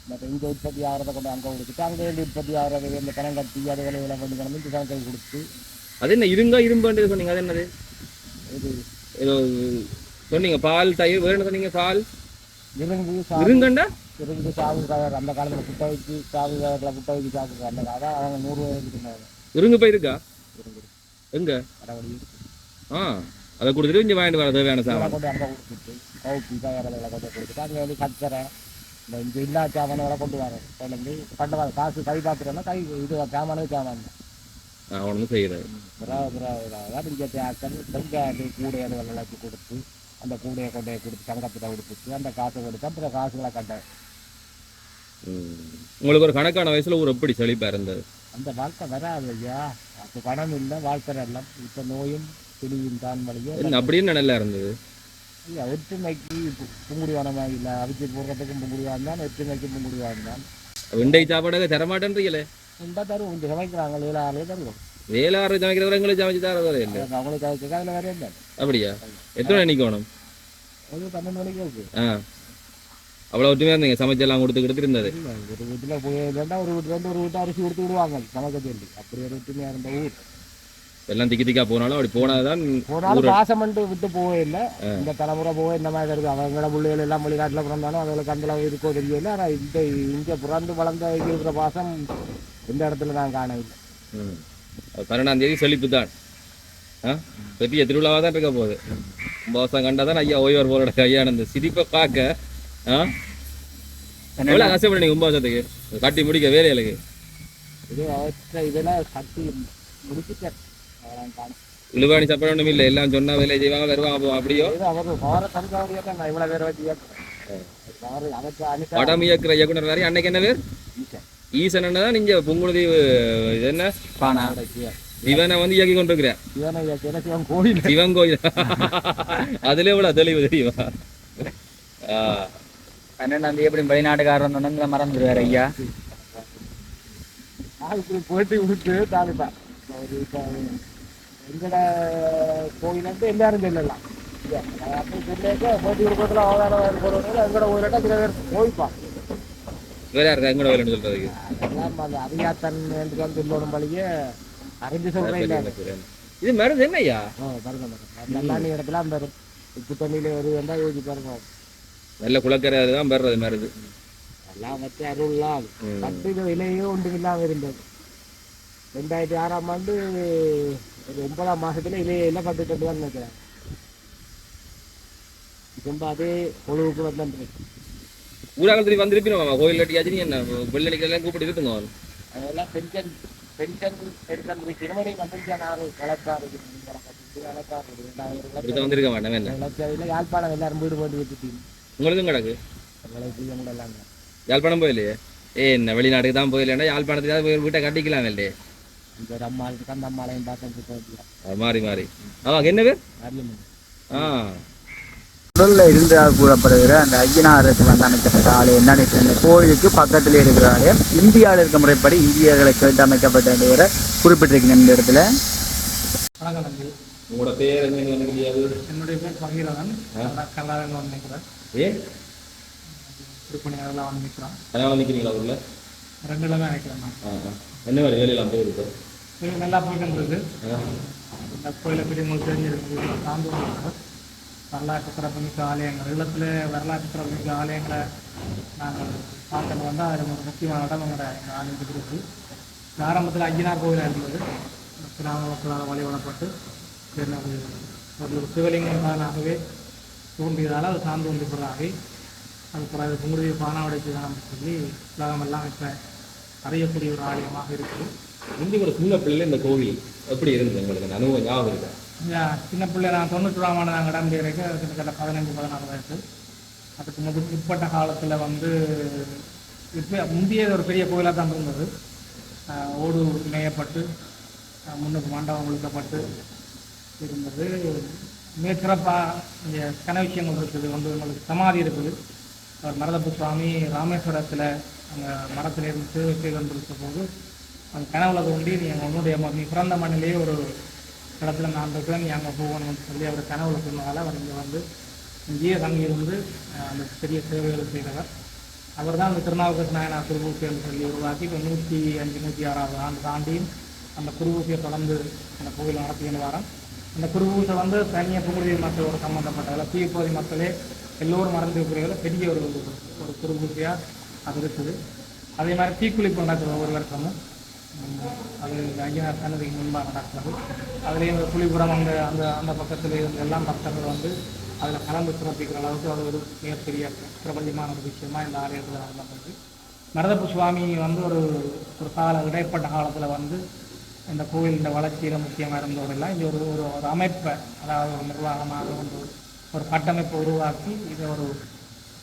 மற்ற இங்க உற்பத்தி ஆகிறத கொண்டு அங்கே கொடுத்துட்டு அங்கே இருந்து உற்பத்தி ஆகிறது இந்த கடன் கட்டி அது விலையெல்லாம் கொண்டு கொண்டு இந்த கணக்கை கொடுத்து. அது என்ன இரும்பு சொன்னீங்க? அது என்னது? இது ஏதோ சொன்னீங்க பால் தயிர் வேறு என்ன சொன்னீங்க? பால் இருங்கண்டா இருந்து சாவு கவர் அந்த காலத்தில் புட்டை வச்சு சாவு கவரில் புட்டை வச்சு சாப்பிட்றாங்க. அதான் அவங்க 100 ரூபாய்க்கு சொன்னாங்க. இருங்கு போய் இருக்கா? எங்க? கடவுள் இருக்கு. அதை கொடுத்துட்டு இங்கே வாங்கிட்டு வர தேவையான சாமான் கொண்டு அங்கே கொடுத்துட்டு கவுப்பி தயாரில் கொண்டு கொடுத்துட்டு அங்கே வந்து கச்சரை இந்த இங்கே இல்லா சாமான்களை கொண்டு வர கொண்டு பண்ட காசு கை பார்த்துட்டோம்னா கை இது சாமானே சாமான் ஒன்றும் செய்யறது. பிடிக்க ஆக்கள் வெங்காயம் கூடை அதுகள் விளக்கு கொடுத்து அந்த கூடையை கொண்டையை கொடுத்து சங்கத்தில் கொடுத்துட்டு அந்த காசை கொடுத்து அப்புறம் காசுகளை கண்டேன். உங்களுக்கு ஒரு கணக்கான வயசுல ஒரு எப்படி செழிப்பா இருந்தது? அந்த வாழ்க்கை வராது ஐயா. அப்போ பணம் இல்லை வாழ்க்கை எல்லாம் இப்போ நோயும் பிடியும் தான் வழியும் அப்படின்னு நல்லா இருந்தது. இல்லை ஒற்றுமைக்கு புங்குடிவானமாக இல்லை. அவிச்சு போடுறதுக்கும் புங்குடிவான் தான், ஒற்றுமைக்கு புங்குடிவான் தான். வெண்டை சாப்பாடாக தரமாட்டேன்றீங்களே? இந்த தருவோம் கொஞ்சம் சமைக்கிறாங்க. 7 ஆளே தருவோம். 7 ஆறு சமைக்கிறவங்க எங்களுக்கு சமைச்சு தரதே இல்லை. அவங்களுக்கு சமைக்க அதில் வேற இல்லை. அப்படியா? எத்தனை மணிக்கு வேணும்? ஒரு 12 மணிக்கு இருக்கு. அவ்வளோ ஒற்றுமையாக இருந்தீங்க? சமைச்செல்லாம் கொடுத்துக்கிட்டு இருந்தது. ஒரு வீட்டில் போய் இல்லைன்னா ஒரு வீட்டில் ஒரு வீட்டை அரிசி கொடுத்து விடுவாங்க சமைக்க சொல்லி. அப்படி ஒரு ஒற்றுமையாக இருந்த ஊர். எல்லாம் திக்கா போனாலும் அப்படி போனாதான் போனாலும் பாசம் பண்ணிட்டு விட்டு போவே இல்லை. இந்த தலைமுறை போக இந்த மாதிரி இருக்குது. அவங்களோட பிள்ளைகள் எல்லாம் வெளிநாட்டில் பிறந்தாலும் அவங்களுக்கு அந்த அளவு இருக்கோ தெரியல. ஆனால் இங்கே பிறந்து வளர்ந்த இருக்கிற பாசம் எந்த இடத்துல நான் காணவில்லை. 12ஆம் தேதி செழிப்பு தான். பெரிய திருவிழாவாக தான் இருக்க போகுது. கும்பாபிஷேகம் கண்டா தான் ஐயா ஓய்வர் போரோட கையானந்த சிரிப்பை பார்க்க எவ்வளோ கஷ்டப்பட்டீங்க கும்பாபிஷேகத்துக்கு கட்டி முடிக்க வேலைகளுக்கு? இது அவற்றை இதெல்லாம் கட்டி முடிச்சுட்டேன். இழுவாணி சாப்பாடு ஒன்றும் இல்லை, எல்லாம் சொன்னா வேலை செய்வாங்க வருவாங்க அப்படியோ. அவர் போகிற தனிக்காவடியாக தான் நான் இவ்வளோ பேரை வச்சு படம் இயக்குற இயக்குனர் வேறு. அன்னைக்கு என்ன பேர்? ஈசன் தான். நீங்க புங்குடுதீவு இது என்ன பானா சிவனை வந்து இயக்கி கொண்டிருக்கிறேன். சிவன் கோயில் சிவன் கோயில் அதுல எவ்வளவு தெளிவு தெரியுமா? 12ஆம் தேதி எப்படி வெளிநாட்டுக்காரன் சொன்னா மறந்துடுவார் ஐயா. போயிட்டு விட்டு தாலிப்பா எங்கட கோயில் வந்து எல்லாரும் சொல்லலாம். அப்படி சொல்லிட்டு போட்டி விருப்பத்தில் அவதாரம் போடுறவங்க எங்கட ஊரிட்ட சில பேர் போய்ப்பா. வேற இருக்கா எங்கட வேலைன்னு சொல்றதுக்கு? அதெல்லாம் அந்த அதிகாத்தன் என்று வந்து சொல்லணும் பழியே அறிஞ்சு சொல்றேன் இல்லை. இது மருந்து என்ன ஐயா? நல்லாணி இடத்துல அந்த உப்பு தண்ணியில வருது வந்தா யோசிச்சு பாருங்க. நல்ல குளக்கரை தான் பெறது மருந்து எல்லாம் வச்சு அருள்லாம் பட்டு விலையே ஒன்றும் இல்லாமல் இருந்தது. 2006ஆம் ஆண்டு ஒரு 9ஆம் மாசத்துல இலையெல்லாம் பட்டு தட்டு தான் நினைக்கிறேன். ரொம்ப அதே பொழுவுக்கு வந்து ஊராகத்துக்கு வந்திருப்பீங்க கோயில் கட்டியாச்சு. என்ன வெள்ளடிக்கெல்லாம் கூப்பிட்டு இருக்குங்க அதெல்லாம் பென்ஷன் எடுக்கிறது திருமணி வந்துருச்சா. நானும் கலக்காரு வந்திருக்க மாட்டேன். என்ன யாழ்ப்பாணம் எல்லாரும் வீடு போட்டு விட்டுட்டீங்க. உங்களுக்கும் கிடக்கு எல்லாம் யாழ்ப்பாணம் போயிலையே? என்ன வெளிநாட்டுக்கு தான் போயிலேன்னா யாழ்ப்பாணத்துக்கு போய் வீட்டை கட்டிக்கலாம் இல்லையே? இந்த ஒரு அம்மாளுக்கு அந்த அம்மாளையும் பார்த்து மாறி மாறி. ஆமாம் என்ன பேர்? உடல்ல இருந்ததாக கூறப்படுகிற அந்த ஐயனாருக்கு வந்து அமைக்கப்பட்ட ஆலயம் என்னன்னு இந்த கோயிலுக்கு பக்கத்திலே இருக்கிற ஆலயம். இந்தியாவில் இருக்க முறைப்படி இந்தியர்களை கேட்டு அமைக்கப்பட்ட வேற குறிப்பிட்டிருக்கீங்க இந்த இடத்துல. உங்களோட பேர் என்ன? என்னுடைய பேர் பகீரதன். கல்லாரங்க வந்து நிற்கிறேன். திருப்பணியாரெல்லாம் வந்து நிற்கிறான். அதெல்லாம் நிற்கிறீங்களா ஊரில்? 2 தான் நினைக்கிறேன். என்ன மாதிரி வேலையெல்லாம் போயிருக்கு? நல்லா போயிட்டு இருக்கு. இந்த கோயிலை பற்றி உங்களுக்கு தெரிஞ்சிருக்கு. சாந்தோம் வரலாற்று சிறப்புமிக்க ஆலயங்கள், இல்லத்தில் வரலாற்று சிறப்புமிக்க ஆலயங்களை நாங்கள் பார்க்கறது வந்து அதில் ஒரு முக்கியமான இடம் எங்கள் ஆலயத்துக்கு இருக்குது. ஆரம்பத்தில் ஐயனார் கோயிலாக இருந்தது. கிராம மக்களால் வழிபடப்பட்டு ஒரு சிவலிங்கமாகவே தோன்றியதால் அது சார்ந்து ஒன்றுபடுறாகி அதுக்கப்புறம் அது குங்குடி பானாவடைக்கு தான் சொல்லி உலகமெல்லாம் இப்போ அறியக்கூடிய ஒரு ஆலயமாக இருக்குது. முந்தி ஒரு சின்ன பிள்ளைல இந்த கோவில் எப்படி இருந்தது உங்களுக்கு அனுபவம் ஞாபகம் இருக்கா? சின்ன பிள்ளை நான் 90ஆம் ஆண்டு நாங்கள் இடம் வரைக்கும் கிட்டத்தட்ட 15-16 வயசு. அதுக்கு முற்பட்ட காலத்தில் வந்து இப்போ முந்தைய ஒரு பெரிய கோயிலாக தான் இருந்தது. ஓடு இணையப்பட்டு முன்னுக்கு மண்டபம் ஒழுக்கப்பட்டு இருந்தது. மிகச்சிறப்பாக இங்கே கன விஷயங்கள் இருக்குது. வந்து உங்களுக்கு சமாதி இருக்குது. அவர் மரதப்பு சுவாமி ராமேஸ்வரத்தில் அங்கே மரத்தில் இருந்து சேவை செய்து கொண்டிருக்க போது அந்த கனவுல தோண்டி நீ பிறந்த மண்ணிலேயே ஒரு இடத்துல நான் இருக்கிறேன், நீ அங்கே போகணும்னு சொல்லி அவர் கனவுல சொன்னதால் அவர் இங்கே வந்து இங்கேயே தங்கியிருந்து அந்த பெரிய சேவைகளை செய்தவர். அவர் தான் அந்த திருநாவுக்கரசு நாயனார் குருபூசின்னு சொல்லி உருவாக்கி இப்போ 105-106ஆவது ஆண்டு தாண்டியும் அந்த குருபூசியை தொடர்ந்து அந்த கோவில் நடத்தின்னு வரோம். அந்த குருபூசை வந்து தனியாக புங்குடுதீவு மக்களோட சம்மந்தப்பட்டதில் தீப்போதி மக்களே எல்லோரும் மறந்துருக்கிறதில் பெரிய ஒரு குருபூசையாக அது இருக்குது. அதே மாதிரி தீக்குளிப்பு நடக்குது ஒவ்வொரு வருஷமும். அது ஐயனார் சன்னதிக்கு முன்பாக நடக்கிறது. அதுலேயும் இந்த புலிபுரம் அந்த அந்த அந்த பக்கத்தில் இருந்து எல்லாம் பக்தர்கள் வந்து அதில் கலந்து சிறப்பிக்கிற அளவுக்கு அது ஒரு மிகப்பெரிய பிரபஞ்சமான ஒரு விஷயமா இந்த ஆலயத்தில் நடந்தது. மரதப்பு சுவாமி வந்து ஒரு கால இடைப்பட்ட காலத்தில் வந்து இந்த கோவில் இந்த வளர்ச்சியில் முக்கியமாக இருந்தவரெல்லாம் இங்கே ஒரு அமைப்பை, அதாவது ஒரு நிர்வாகமாக ஒரு கட்டமைப்பை உருவாக்கி இதை ஒரு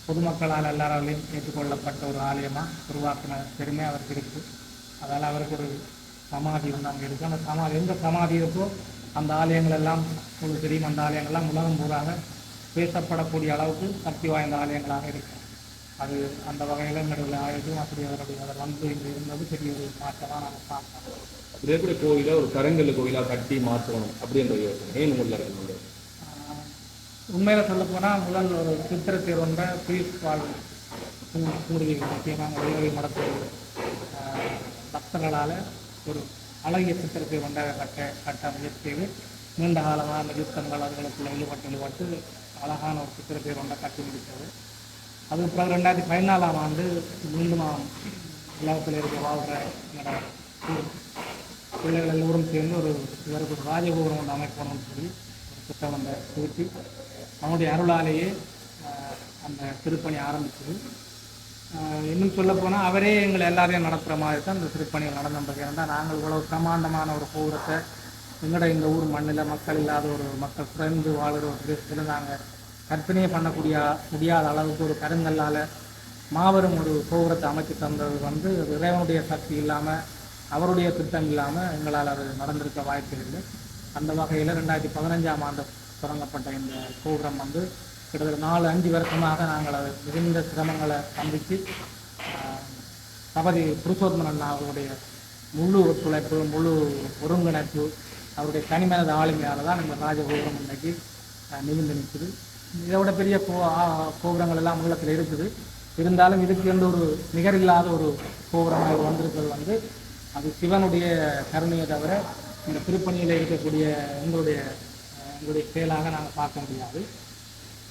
பொதுமக்களால் எல்லாராலையும் ஏற்றுக்கொள்ளப்பட்ட ஒரு ஆலயமாக உருவாக்கின பெருமை அவருக்கு இருக்குது. அதனால் அவருக்கு ஒரு சமாதி வந்து அங்கே இருக்குது. அந்த சமாதி எந்த சமாதி இருக்கோ அந்த ஆலயங்கள் எல்லாம் உங்களுக்கு தெரியும். அந்த ஆலயங்கள்லாம் உலகம் பூராக பேசப்படக்கூடிய அளவுக்கு சக்தி வாய்ந்த ஆலயங்களாக இருக்குது. அது அந்த வகையில் நடுவில் ஆயுதம் அப்படி அவர் வந்து இங்கே இருந்தது பெரிய ஒரு மாற்றமாக நாங்கள் பார்க்கலாம். அதே கூட கோயிலை ஒரு கருங்கல் கோயிலாக கட்டி மாற்றணும் அப்படின்ற யோசனை ஏன் உள்ள உண்மையில் சொல்ல போனால் முதல் ஒரு சித்திரத்தை கொண்ட பீஸ் வாழ் கூடுதல் முக்கியமாக உதவி மடத்தில் பக்தர்களால் ஒரு அழகிய சித்திரத்தை கொண்ட கட்ட முயற்சி செய்து நீண்ட காலமாக அந்த யுத்தங்கள் அதுகளுக்குள்ள இழுபட்டு அழகான ஒரு சித்திரத்தை கொண்ட கட்டி முடித்தது. அதுக்கு பிறகு 2014ஆம் ஆண்டு மீண்டும் உலகத்தில் இருக்க வாழ்கிற பிள்ளைகள் எல்லோரும் சேர்ந்து இவருக்கு ஒரு ராஜகோபுரம் ஒன்று அமைக்கணும்னு சொல்லி ஒரு திட்டம் வந்து திருப்பி அவனுடைய அருளாலேயே அந்த திருப்பணி ஆரம்பிச்சது. இன்னும் சொல்லப்போனால் அவரே எங்களை எல்லாரையும் நடத்துகிற மாதிரி தான் இந்த திருப்பணிகள் நடந்துருக்கு. ஏன்னா நாங்கள் இவ்வளவு பிரமாண்டமான ஒரு கோபுரத்தை எங்கட இந்த ஊர் மண்ணில் மக்கள் இல்லாத ஒரு மக்கள் குறைந்து வாழ்கிற ஒரு பிரதேசத்தில் நாங்கள் கற்பனையே பண்ணக்கூடிய முடியாத அளவுக்கு ஒரு கருங்கல்லால் மாபெரும் ஒரு கோபுரத்தை அமைத்து தந்தது வந்து இறைவனுடைய சக்தி இல்லாமல் அவருடைய திட்டம் இல்லாமல் எங்களால் அது நடந்திருக்க வாய்ப்பில்லை. அந்த வகையில் 2015ஆம் ஆண்டு தொடங்கப்பட்ட இந்த கோபுரம் வந்து கிட்டத்தட்ட 4-5 வருஷமாக நாங்கள் அது மிகுந்த சிரமங்களை சந்தித்து சபதி புருஷோத்தமன் அண்ணா அவருடைய முழு ஒத்துழைப்பு, முழு ஒருங்கிணைப்பு, அவருடைய தனிமனது ஆளுமையால் தான் இந்த ராஜகோபுரம் இன்றைக்கு நிமிர்ந்து நிற்குது. இதோட பெரிய கோபுரங்கள் எல்லாம் உள்ளத்தில் இருக்குது. இருந்தாலும் இதுக்கு எந்த ஒரு நிகரில்லாத ஒரு கோபுரமாக வந்திருக்கிறது வந்து அது சிவனுடைய கருணையை தவிர இந்த திருப்பணியில் இருக்கக்கூடிய எங்களுடைய செயலாக நாங்கள் பார்க்க முடியாது.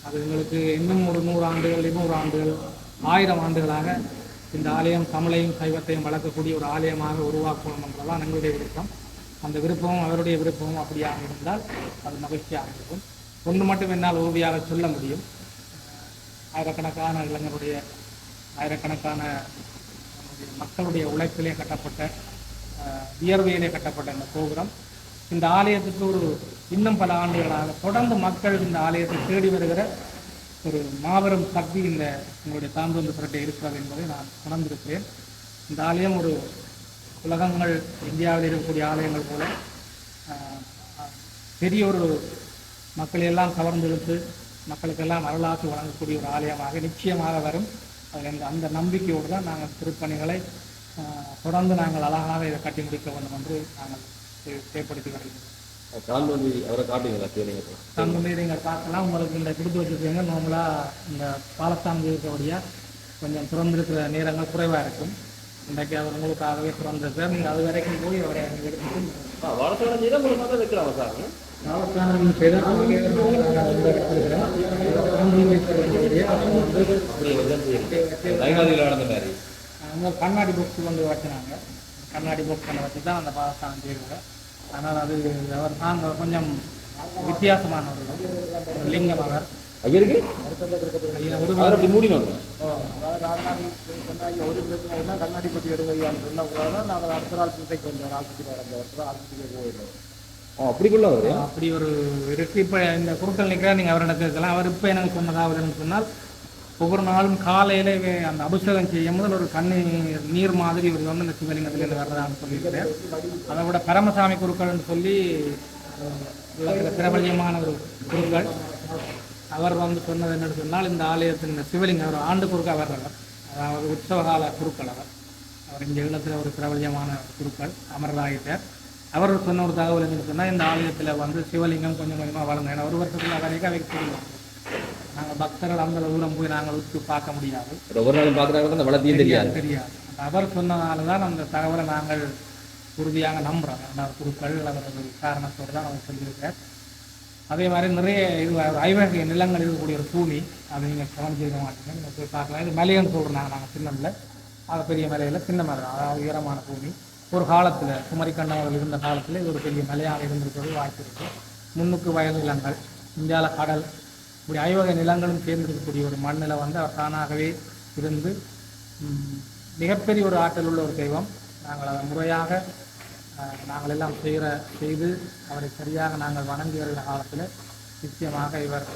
அது எங்களுக்கு இன்னும் ஒரு 100 ஆண்டுகள் 200 ஆண்டுகள் 1000 ஆண்டுகளாக இந்த ஆலயம் தமிழையும் சைவத்தையும் வளர்க்கக்கூடிய ஒரு ஆலயமாக உருவாக்கணும் என்றதான் எங்களுடைய விருப்பம். அந்த விருப்பமும் அவருடைய விருப்பமும் அப்படியாக இருந்தால் அது மகிழ்ச்சியாக இருக்கும். ஒன்று மட்டும் என்னால் உறுதியாக சொல்ல முடியும், ஆயிரக்கணக்கான இளைஞருடைய ஆயிரக்கணக்கான மக்களுடைய உழைப்பிலே கட்டப்பட்ட வியர்வையிலே கட்டப்பட்ட இந்த கோபுரம் இந்த ஆலயத்துக்கு ஒரு இன்னும் பல ஆண்டுகளாக தொடர்ந்து மக்கள் இந்த ஆலயத்தை தேடி வருகிற ஒரு மாபெரும் சக்தி இந்த உங்களுடைய தாந்தோந்து புரட்டை இருக்கிறது என்பதை நான் உணர்ந்திருக்கிறேன். இந்த ஆலயம் ஒரு உலகங்கள் இந்தியாவில் இருக்கக்கூடிய ஆலயங்கள் போல பெரிய ஒரு மக்களையெல்லாம் கவர்ந்தெடுத்து மக்களுக்கெல்லாம் அருளாசி வழங்கக்கூடிய ஒரு ஆலயமாக நிச்சயமாக வரும். அதில் அந்த நம்பிக்கையோடு தான் நாங்கள் திருப்பணிகளை தொடர்ந்து நாங்கள் அழகாக இதை கட்டி முடிக்க வேண்டும் என்று நாங்கள் ஏற்படுத்தி வருகிறோம். அவரை காட்டுங்களா? தாந்தோந்தி நீங்கள் பார்க்கலாம். உங்களுக்கு இந்த கொடுத்து வச்சுருக்கீங்க. நார்மலாக இந்த பாலஸ்தானம் இருக்கக்கூடிய கொஞ்சம் திறந்திருக்கிற நேரங்கள் குறைவாக இருக்கும். இன்றைக்கு அவர் உங்களுக்காகவே திறந்திருக்கார். நீங்கள் அது வரைக்கும் போய் அவரை எடுத்துட்டு கண்ணாடி புக்ஸ் வந்து வச்சுனாங்க. கண்ணாடி புக்ஸ் பண்ண வச்சு தான் அந்த பாலஸ்தானம் செய்வாங்க. ஆனால் அது அவர் தான் கொஞ்சம் வித்தியாசமான ஒரு லிங்கம். அவர் ஐயருக்கு மூடினோம் கண்ணாடி பற்றி எடுவையான்னு சொன்னால் நாங்கள் அடுத்த நாள் சிந்தைக்கு வந்தோம். அப்படிக்குள்ள அப்படி ஒரு இருக்கு. இப்போ இந்த குருக்கள் நிற்கிறார், நீங்கள் அவர் எனக்கு இருக்கலாம். அவர் இப்போ எனக்கு சொன்னதாக சொன்னால் ஒவ்வொரு நாளும் காலையிலே அந்த அபிஷேகம் செய்யும் போது ஒரு நீர் மாதிரி ஒரு வந்து இந்த சிவலிங்கத்தில் வர்றதான்னு சொல்லியிருக்கிறேன். அதை விட பரமசாமி குருக்கள்னு சொல்லி பிரபலியமான ஒரு குருக்கள் அவர் வந்து சொன்னது என்னன்னு சொன்னால் இந்த ஆலயத்தின் இந்த சிவலிங்கம் ஒரு ஆண்டு குறுக்காக வர்றவர், அதாவது உற்சவகால குருக்கள். அவர் இங்கே இல்லத்தில் ஒரு பிரபலியமான குருக்கள் அமரராகிட்டார். அவர் சொன்ன ஒரு தகவல் என்னன்னு சொன்னால் இந்த ஆலயத்தில் வந்து சிவலிங்கம் கொஞ்சம் கொஞ்சமாக வளர்ந்தோம். ஏன்னா ஒரு வருஷத்துல வரைக்கும் அவைக்கு தெரியும். நாங்கள் பக்தர்கள் அந்த தூரம் போய் நாங்கள் விட்டு பார்க்க முடியாது. ஒவ்வொரு நாளும் பார்க்குறாங்க, வளர்த்தியும் தெரியாது. அவர் சொன்னதால தான் அந்த தகவலை நாங்கள் உறுதியாக நம்புகிறோம். அந்த குருக்கள் அவர்கள் காரணத்தோடு தான் அவர் சொல்லியிருக்கார். அதே மாதிரி நிறைய இது ஐவகை நிலங்கள் இருக்கக்கூடிய ஒரு பூமி, அதை நீங்கள் கவனிச்சிருக்க மாட்டீங்க. நீங்கள் போய் பார்க்கலாம். இது மலையன்னு சொல்கிறோம் நாங்கள் சின்னமில். அது பெரிய மலையில் சின்ன மலை, அதாவது உயரமான பூமி. ஒரு காலத்தில் குமரிக்கண்டவர்கள் இருந்த காலத்தில் இது ஒரு பெரிய மலையாக இருந்திருக்கிறது வாய்ப்பு இருக்குது. முன்னுக்கு வயல் நிலங்கள், இந்தியாவில் கடல், இப்படி ஐவகை நிலங்களும் சேர்ந்திருக்கக்கூடிய ஒரு மண்ணில் வந்து அவர் தானாகவே இருந்து மிகப்பெரிய ஒரு ஆற்றல் உள்ள ஒரு தெய்வம். நாங்கள் அதை முறையாக நாங்கள் எல்லாம் செய்து அவரை சரியாக நாங்கள் வணங்கி வருகிற காலத்தில் நிச்சயமாக இவர்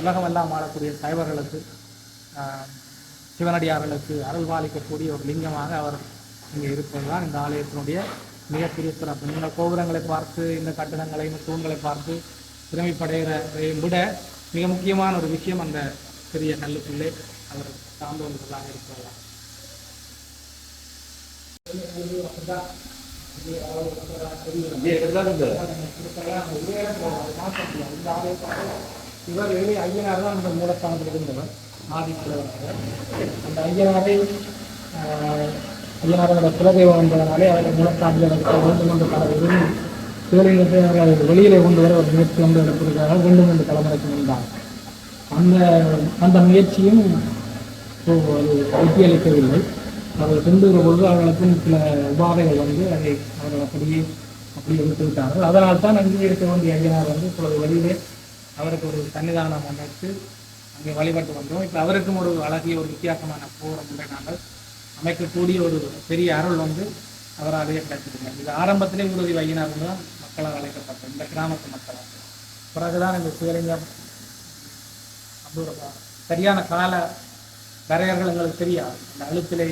உலகமெல்லாம் வாழக்கூடிய சைவர்களுக்கு சிவனடியார்களுக்கு அருள்பாலிக்கக்கூடிய ஒரு லிங்கமாக அவர் இங்கே இருப்பது தான் இந்த ஆலயத்தினுடைய மிகப்பெரிய சிறப்பு. இந்த கோபுரங்களை பார்த்து இந்த கட்டடங்களை இந்த தூண்களை பார்த்து திறமைப்படைகிறதை விட மிக முக்கியமான ஒரு விஷயம் அந்த பெரிய கல்லுக்குள்ளே அவர் சார்ந்தவர்களாக இருப்பதா. இவர் ஐயனார் தான் அந்த மூலஸ்தானத்தில் இருந்தவர், ஆதித்தலைவர். அந்த ஐயனாரை ஐயனாரோட குலதெய்வம் என்பதனாலே அவருடைய மூலஸ்தானத்தில் வேண்டும் என்று பல சிவலிங்கத்தை அவர்கள் வெளியிலே கொண்டு வர ஒரு முயற்சி வந்து எடுத்திருக்கிறார்கள். 2-3 தலைமுறைக்கு முன்பாக அந்த முயற்சியும் வெற்றியளிக்கவில்லை. அவர்கள் கொண்டு வரும் பொழுது அவர்களுக்கும் சில உபாதைகள் வந்து அதை அவர்கள் அப்படியே விட்டு விட்டார்கள். அதனால் தான் அங்கே இருக்க வேண்டிய ஐயனார் வந்து இப்பொழுது வெளியிலே அவருக்கு ஒரு சன்னிதானம் அமைத்து அங்கே வழிபட்டு வந்தோம். இப்போ அவருக்கும் ஒரு அழகிய ஒரு வித்தியாசமான கோபுரம் ஒன்றை நாங்கள் அமைக்கக்கூடிய ஒரு பெரிய அருள் வந்து அவராலேயே கிடைச்சிருக்காங்க. இது ஆரம்பத்திலே உறுதி ஐயனார் தான் மக்கள் மக்களால் அழைக்கப்பட்ட இந்த கிராமத்து மக்களால் பிறகுதான் இந்த சிவலிங்கம் அப்படி ஒரு சரியான கால வரையர்கள் எங்களுக்கு தெரியாது. அந்த எழுத்திலே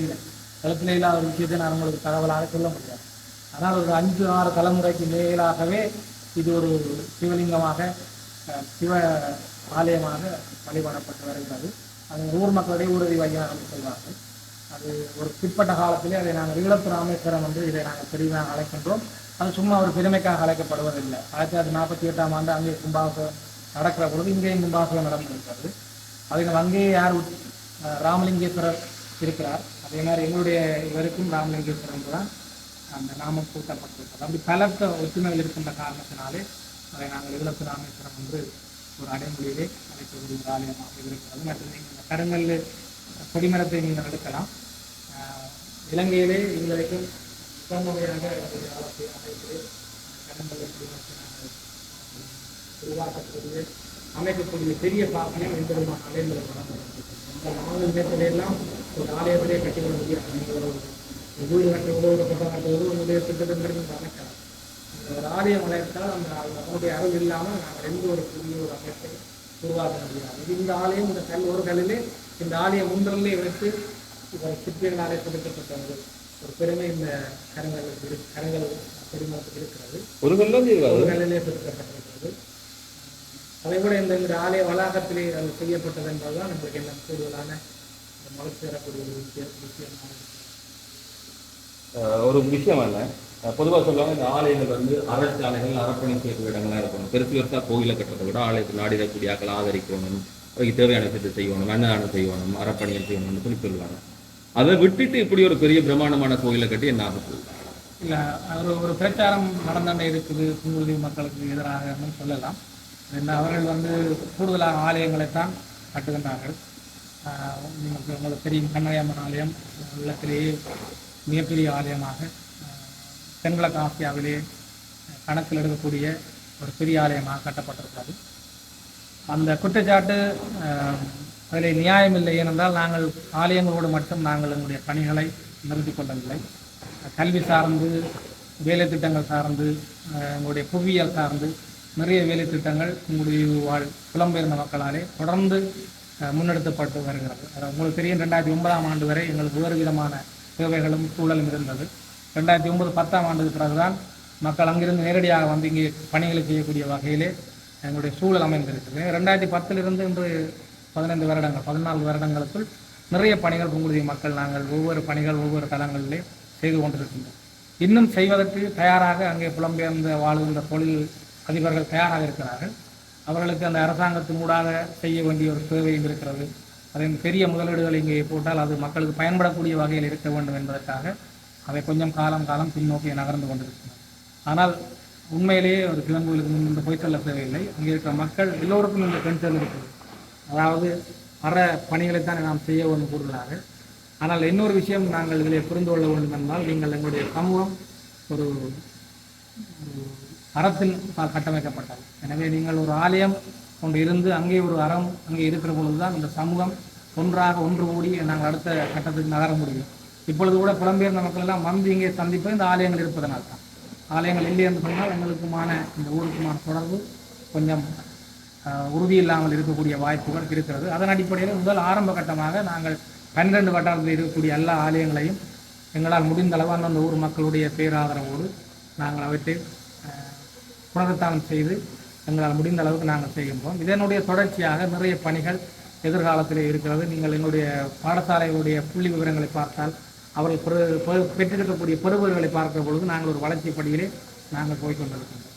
இல்லாத ஒரு விஷயத்தை நான் உங்களுக்கு தகவலாக சொல்ல முடியாது. ஆனால் ஒரு 5-6 தலைமுறைக்கு மேலாகவே இது ஒரு சிவலிங்கமாக சிவ ஆலயமாக வழிபடப்பட்டு வருகிறது. அது ஊர் மக்களுடைய ஊரதி வையனாக சொல்வார்கள். அது ஒரு பிற்பட்ட காலத்திலே அதை நாங்கள் ஈழத்து ராமேஸ்வரம் வந்து இதை நாங்கள் பெரிதாக அழைக்கின்றோம். அது சும்மா ஒரு பெருமைக்காக அழைக்கப்படுவதில்லை. 1948ஆம் ஆண்டு அங்கே கும்பாபிஷேகம் நடக்கிற பொழுது இங்கேயும் கும்பாபிஷேகம் நடந்திருக்கிறது. அதுக்கு அங்கேயே யார் ராமலிங்கேஸ்வரர் இருக்கிறார். அதே மாதிரி எங்களுடைய இவருக்கும் ராமலிங்கேஸ்வரர் தான் அந்த நாமம் கூட்டப்பட்டிருக்கிறது. அப்படி பலத்த ஒற்றுமைகள் இருக்கின்ற காரணத்தினாலே அதை நாங்கள் ஈழத்து ராமேஸ்வரம் என்று ஒரு அடைமொழியிலே அழைக்கக்கூடிய ஒரு ஆலயமாக இருக்கிறது. மற்றும் நீங்கள் இந்த கருங்கல் கொடிமரத்தை நீங்கள் எடுக்கலாம். இலங்கையிலே இதுவரைக்கும் முதன்முறையாக கருங்கல் கொடிமரத்தை நாங்கள் உருவாக்கக்கூடிய அமைக்கக்கூடிய பெரிய பாக்கியம் எந்த விதமான ஆலயங்களுக்கு வழங்கப்பட்டிருக்கிறது. இந்த 4 இடத்திலெல்லாம் ஒரு ஆலயத்திலே கட்டிவிட முடியாது. நீங்கள் ஒரு வீடு கட்டுவதோ ஒரு கொட்டை கட்டுவதோ உங்களுடைய திட்டத்தின்படி நீங்கள் அமைக்கலாம். ஒரு ஆலயம் அமைத்தால் அதனுடைய அருள் இல்லாமல் நாங்கள் எந்த ஒரு புதிய ஒரு அமைப்பை உருவாக்க முடியாது. இது இந்த ஆலயம் இந்த ஒரு கல்லிலே இந்த ஆலயம் ஒன்றிலே வைத்து சிற்பிகளாலே கொடுக்கப்பட்டது ஒரு பெருமை இந்த கருங்கல் பெருமளத்துக்கு இருக்கிறது. ஒரு கல்லிலே செதுக்கப்பட்டிருக்கிறது. அதை விட இந்த ஆலய வளாகத்திலே அது செய்யப்பட்டது என்பதுதான் நம்மளுக்கு என்ன கூடுதலான மகிழ்ச்சி தரக்கூடிய ஒரு விஷயமாக ஒரு விஷயம் அல்ல. பொதுவாக சொல்லுவாங்க இந்த ஆலயங்கள் வந்து அறச்சாலைகள் அறப்பணி செய்யக்கூடிய இடங்களாக இருக்கணும். பெருசாக கோயிலை கட்டுறதை விட ஆலயத்தில் நாடிடக்கூடிய ஆக்கள் ஆதரிக்கணும், அதுக்கு தேவையான விஷயத்தை செய்யணும், அன்னதானம் செய்யணும், அறப்பணிகள் செய்யணும்னு சொல்லுவாங்க. அதை விட்டுட்டு இப்படி ஒரு பெரிய பிரமாண்டமான கோயிலை கட்டி என்ன ஆக போகுது? இல்லை, ஒரு பிரச்சாரம் நடந்தாண்டே இருக்குது புங்குடுதீவு மக்களுக்கு எதிராக சொல்லலாம். அவர்கள் வந்து கூடுதலாக ஆலயங்களைத்தான் கட்டுகின்றார்கள். உங்களுக்கு தெரியும், கண்ணகையம்மன் ஆலயம் உள்ளத்திலேயே மிகப்பெரிய ஆலயமாக தென்கிழக்கு ஆசியாவிலே கணக்கில் எடுக்கக்கூடிய ஒரு பெரிய ஆலயமாக கட்டப்பட்டிருக்கிறது. அந்த குற்றச்சாட்டு அதில் நியாயம் இல்லை. ஏனென்றால் நாங்கள் ஆலயங்களோடு மட்டும் நாங்கள் எங்களுடைய பணிகளை நிறுத்திக் கொள்ளவில்லை. கல்வி சார்ந்து, வேலை திட்டங்கள் சார்ந்து, எங்களுடைய புவியியல் சார்ந்து நிறைய வேலை திட்டங்கள் உங்களுடைய புலம்பெயர்ந்த மக்களாலே தொடர்ந்து முன்னெடுக்கப்பட்டு வருகிறது. உங்களுக்கு தெரியும், 2009ஆம் ஆண்டு வரை எங்களுக்கு வேறு விதமான தேவைகளும் சூழலும் இருந்தது. 2009-10ஆம் ஆண்டுக்கு பிறகுதான் மக்கள் அங்கிருந்து நேரடியாக வந்து இங்கே பணிகளை செய்யக்கூடிய வகையிலே எங்களுடைய சூழல் அமைந்திருக்கிறது. 2010 இன்று 15 வருடங்கள் 14 வருடங்களுக்குள் நிறைய பணிகள் புங்குடுதீவு மக்கள் நாங்கள் ஒவ்வொரு பணிகள் ஒவ்வொரு தளங்களிலே செய்து கொண்டிருக்கின்றோம். இன்னும் செய்வதற்கு தயாராக அங்கே புலம்பெயர்ந்து வாழ்கின்ற தொழில் அதிபர்கள் தயாராக இருக்கிறார்கள். அவர்களுக்கு அந்த அரசாங்கத்தின் ஊடாக செய்ய வேண்டிய ஒரு தேவையும் இருக்கிறது. அதன் பெரிய முதலீடுகள் இங்கே போட்டால் அது மக்களுக்கு பயன்படக்கூடிய வகையில் இருக்க வேண்டும் என்பதற்காக அதை கொஞ்சம் காலம் பின்னோக்கி நகர்ந்து கொண்டிருக்கிறது. ஆனால் உண்மையிலேயே ஒரு சிவன் கோயிலுக்கு முன் போய் சொல்ல தேவையில்லை. அங்கே இருக்கிற மக்கள் எல்லோருக்கும் இந்த கன்சர்ன் இருக்குது. அதாவது அற பணிகளைத்தான் நாம் செய்ய வேண்டும் கூடுதலாக. ஆனால் இன்னொரு விஷயம் நாங்கள் இதில் புரிந்து கொள்ள வேண்டும் என்றால், நீங்கள் எங்களுடைய சமூகம் ஒரு அறத்தில் கட்டமைக்கப்பட்டது. எனவே நீங்கள் ஒரு ஆலயம் ஒன்று இருந்து அங்கே ஒரு அறம் அங்கே இருக்கிற பொழுதுதான் இந்த சமூகம் ஒன்று கூடி நாங்கள் அடுத்த கட்டத்துக்கு நகர முடியும். இப்பொழுது கூட புலம்பெயர்ந்த மக்கள் எல்லாம் வந்து இங்கே சந்திப்பது இந்த ஆலயங்கள் இருப்பதனால் தான். ஆலயங்கள் இல்லை என்று சொன்னால் எங்களுக்குமான இந்த ஊருக்குமான தொடர்பு கொஞ்சம் உறுதி இல்லாமல் இருக்கக்கூடிய வாய்ப்புகள் இருக்கிறது. அதன் அடிப்படையில் முதல் ஆரம்ப கட்டமாக நாங்கள் 12 வட்டாரத்தில் இருக்கக்கூடிய எல்லா ஆலயங்களையும் எங்களால் முடிந்த அளவு அந்தந்த ஊர் மக்களுடைய பேராதரவோடு நாங்கள் அவற்றை புனருத்தானம் செய்து எங்களால் முடிந்த அளவுக்கு நாங்கள் செய்கின்றோம். இதனுடைய தொடர்ச்சியாக நிறைய பணிகள் எதிர்காலத்தில் இருக்கிறது. நீங்கள் என்னுடைய பாடசாலைகளுடைய புள்ளி விவரங்களை பார்த்தால் அவர்கள் பெற்றிருக்கக்கூடிய பெறுபவர்களை பார்க்கிற பொழுது நாங்கள் ஒரு வளர்ச்சி படியிலே நாங்கள் போய்கொண்டிருக்கின்றோம்.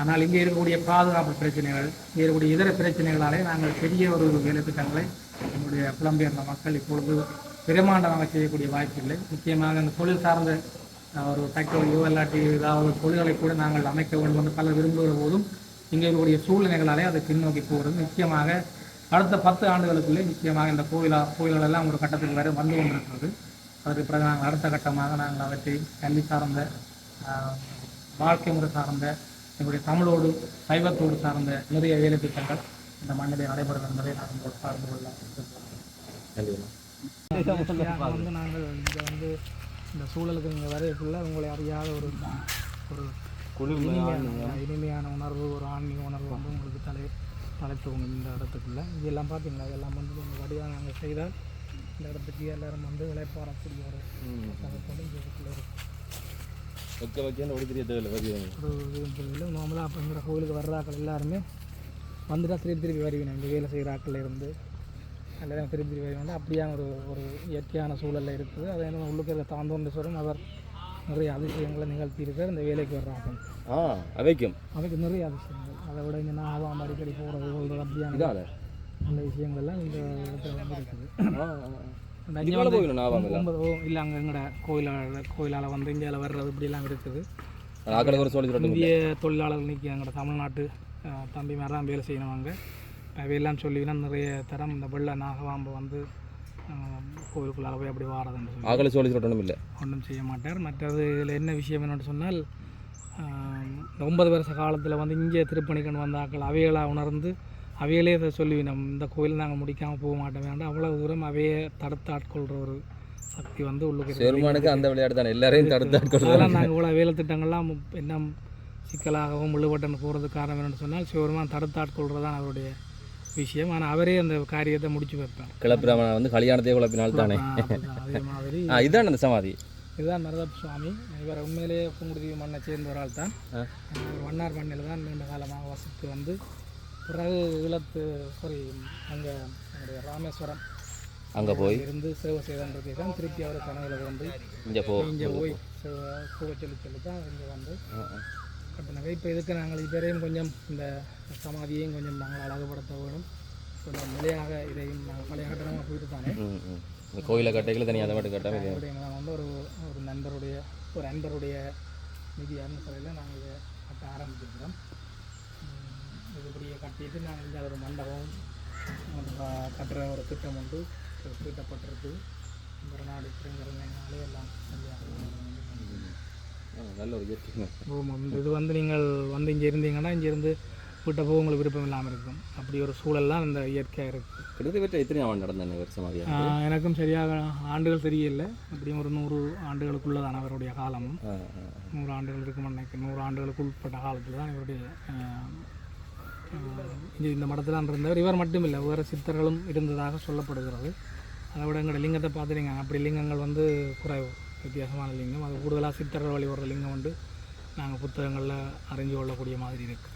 ஆனால் இங்கே இருக்கக்கூடிய பாதுகாப்பு பிரச்சனைகள், இங்கே இருக்கக்கூடிய இதர பிரச்சனைகளாலே நாங்கள் பெரிய ஒரு வேலை திட்டங்களை என்னுடைய புலம்பெயர்ந்த மக்கள் இப்பொழுது பிரமாண்டமாக செய்யக்கூடிய வாய்ப்பில்லை. முக்கியமாக அந்த தொழில் சார்ந்த ஒரு ஃபேக்டரியோ இல்லாட்டி ஏதாவது தொழில்களை கூட நாங்கள் அமைக்க வேண்டும் என்று பலர் விரும்புகிற போதும் இங்கே இருக்கக்கூடிய சூழ்நிலைகளாலே அதை பின்னோக்கி போகிறது. நிச்சயமாக அடுத்த 10 ஆண்டுகளுக்குள்ளே நிச்சயமாக இந்த கோயில்கள் எல்லாம் ஒரு கட்டத்துக்கு வரை வந்து கொண்டிருக்கிறது. அதற்கு பிறகு நாங்கள் அடுத்த கட்டமாக நாங்கள் அவற்றை கல்வி சார்ந்த, வாழ்க்கை முறை சார்ந்த, எங்களுடைய தமிழோடு சைவத்தோடு சார்ந்த நிறைய வேலை திட்டங்கள் இந்த மண்ணிலே நடைபெறும் என்பதை நாங்கள் சார்ந்து கொள்ளலாம். நாங்கள் இங்கே இந்த சூழலுக்கு நீங்கள் வரையக்குள்ள உங்களை அறியாத ஒரு இனிமையான உணர்வு, ஒரு ஆன்மீக உணர்வு வந்து உங்களுக்கு தலைத்தோங்க இந்த இடத்துக்குள்ள. இதெல்லாம் பார்த்தீங்களா, இதெல்லாம் வந்து நீங்கள் வடிவாக நாங்கள் செய்தால் இந்த இடத்துக்கு எல்லாரும் வந்து விளைப்பாறக்கூடிய ஒரு தலைப்போடு இந்த இடத்துல இருக்குது. நார்மலாக அப்போ எங்கள் கோவிலுக்கு வர்றாக்கள் எல்லாருமே வந்துட்டா திருப்பி வருவீங்க. இந்த வேலை செய்கிற ஆக்கள் இருந்து எல்லாரும் திருப்பி வருவாங்க. அப்படியான ஒரு இயற்கையான சூழலில் இருக்குது. அதை என்ன உள்ளுக்கு தாந்தோன்றீஸ்வரன் அவர் நிறைய அதிசயங்களை நிகழ்த்தியிருக்கார். இந்த வேலைக்கு வர்றாங்க அவைக்கு நிறைய அதிசயங்கள். அதை விட இங்கே நான் அடிக்கடி போகிறது அப்படியான அந்த விஷயங்கள் எல்லாம் இந்த இடத்துல வந்து இருக்குது. இல்லை அங்கே எங்களோட கோயிலால் வந்து இந்தியாவில் வர்றது இப்படிலாம் இருக்குது. இந்திய தொழிலாளர்கள் நிற்கி எங்களோட தமிழ்நாட்டு தம்பி மாதிரி தான் வேலை செய்யணுவாங்க. அவையெல்லாம் சொல்லிங்கன்னா நிறைய தரம் இந்த வெள்ள நாகவாம்பு வந்து கோயிலுக்குள்ளார போய் அப்படி வாரதுன்னு சொல்லி இல்லை ஒன்றும் செய்ய மாட்டார். மற்றது இதில் என்ன விஷயம் என்னென்னு சொன்னால், 9 வருஷ காலத்தில் வந்து இங்கே திருப்பணிக்கண் வந்த ஆக்கள் அவைகளாக உணர்ந்து அவைகளே இதை சொல்லுவினோம், இந்த கோயில் நாங்கள் முடிக்காமல் போக மாட்டோம் வேண்டாம், அவ்வளோ தூரம் அவையே தடுத்து ஆட்கொள்கிற ஒரு சக்தி வந்து உள்ளுக்கு அந்த விளையாட்டு தான் எல்லாரையும் தடுத்து ஆட்கொள்கிறோம். நாங்கள் இவ்வளோ வேலை திட்டங்கள்லாம் என்ன சிக்கலாகவும் முள்ளுபட்டன் போகிறது காரணம் என்னென்னு சொன்னால் சிவருமான் தடுத்து ஆட்கொள்கிறது தான் அவருடைய விஷயம். ஆனால் அவரே அந்த காரியத்தை முடிச்சு வைப்பார். கிளப்பிராமன் வந்து கல்யாணத்தையே குழப்பினால் தானே. அதே மாதிரி இதுதான் அந்த சமாதி, இதுதான் மருதப்ப சுவாமி. இவர் உண்மையிலேயே புங்குடுதீவு மண்ணை சேர்ந்தவரால் தான். வண்ணார் மண்ணில் தான் நீண்ட காலமாக வசித்து வந்து பிறகு அங்கே நம்முடைய ராமேஸ்வரம் அங்கே போய் இருந்து சேவை செய்தன்றதை தான் திருப்பி அவர் கனவுல வந்து இங்கே போய் சேவை சொல்லி தான் இங்கே வந்து கட்டினவை. இப்போ இதுக்கு நாங்கள் இப்பேரையும் கொஞ்சம் இந்த சமாதியையும் கொஞ்சம் நாங்கள் அழகுபடுத்த வேணும். கொஞ்சம் நிலையாக இதையும் நாங்கள் பழைய கட்டணமாக போயிட்டு தானே இந்த கோயிலை கட்டைகளை தனியாக அதை மட்டும் கட்டாமல் நாங்கள் வந்து ஒரு நண்பருடைய நிதியார்னு சொல்லையில் நாங்கள் இதை கட்ட ஆரம்பிச்சிருக்கிறோம். இதுபடியே கட்டிட்டு நாங்கள் இங்கே ஒரு மண்டபம் கட்டுற ஒரு திட்டம் ஒன்று தீட்டப்பட்டிருக்கு. இந்த நாடு திருங்கரங்காலே எல்லாம் நல்ல ஒரு இது வந்து நீங்கள் வந்து இங்கே இருந்தீங்கன்னா இங்கேருந்து வீட்டை போக உங்களுக்கு விருப்பம் இல்லாமல் இருக்கும். அப்படி ஒரு சூழல்லாம் இந்த இயற்கையாக இருக்குது. கிட்டத்தட்ட எத்தனை ஆண்டு நடந்த வருஷமாக எனக்கும் சரியாக ஆண்டுகள் தெரியல. அப்படியும் ஒரு 100 ஆண்டுகளுக்குள்ளதான் அவருடைய காலமும். 100 ஆண்டுகள் இருக்கும் நினைக்கிறேன். 100 ஆண்டுகளுக்கு உட்பட்ட காலத்தில் தான் இவருடைய இந்த மடத்தில் இருந்தவர். இவர் மட்டும் இல்லை, வேறு சித்தர்களும் இருந்ததாக சொல்லப்படுகிறது. அதை விட எங்களோட லிங்கத்தை பார்த்துருங்க, அப்படி லிங்கங்கள் வந்து குறைவு, வித்தியாசமான லிங்கம். அது கூடுதலாக சித்தர்கள் வழிபடுற லிங்கம் வந்து நாங்கள் புத்தகங்களில் அறிஞ்சு கொள்ளக்கூடிய மாதிரி இருக்குது.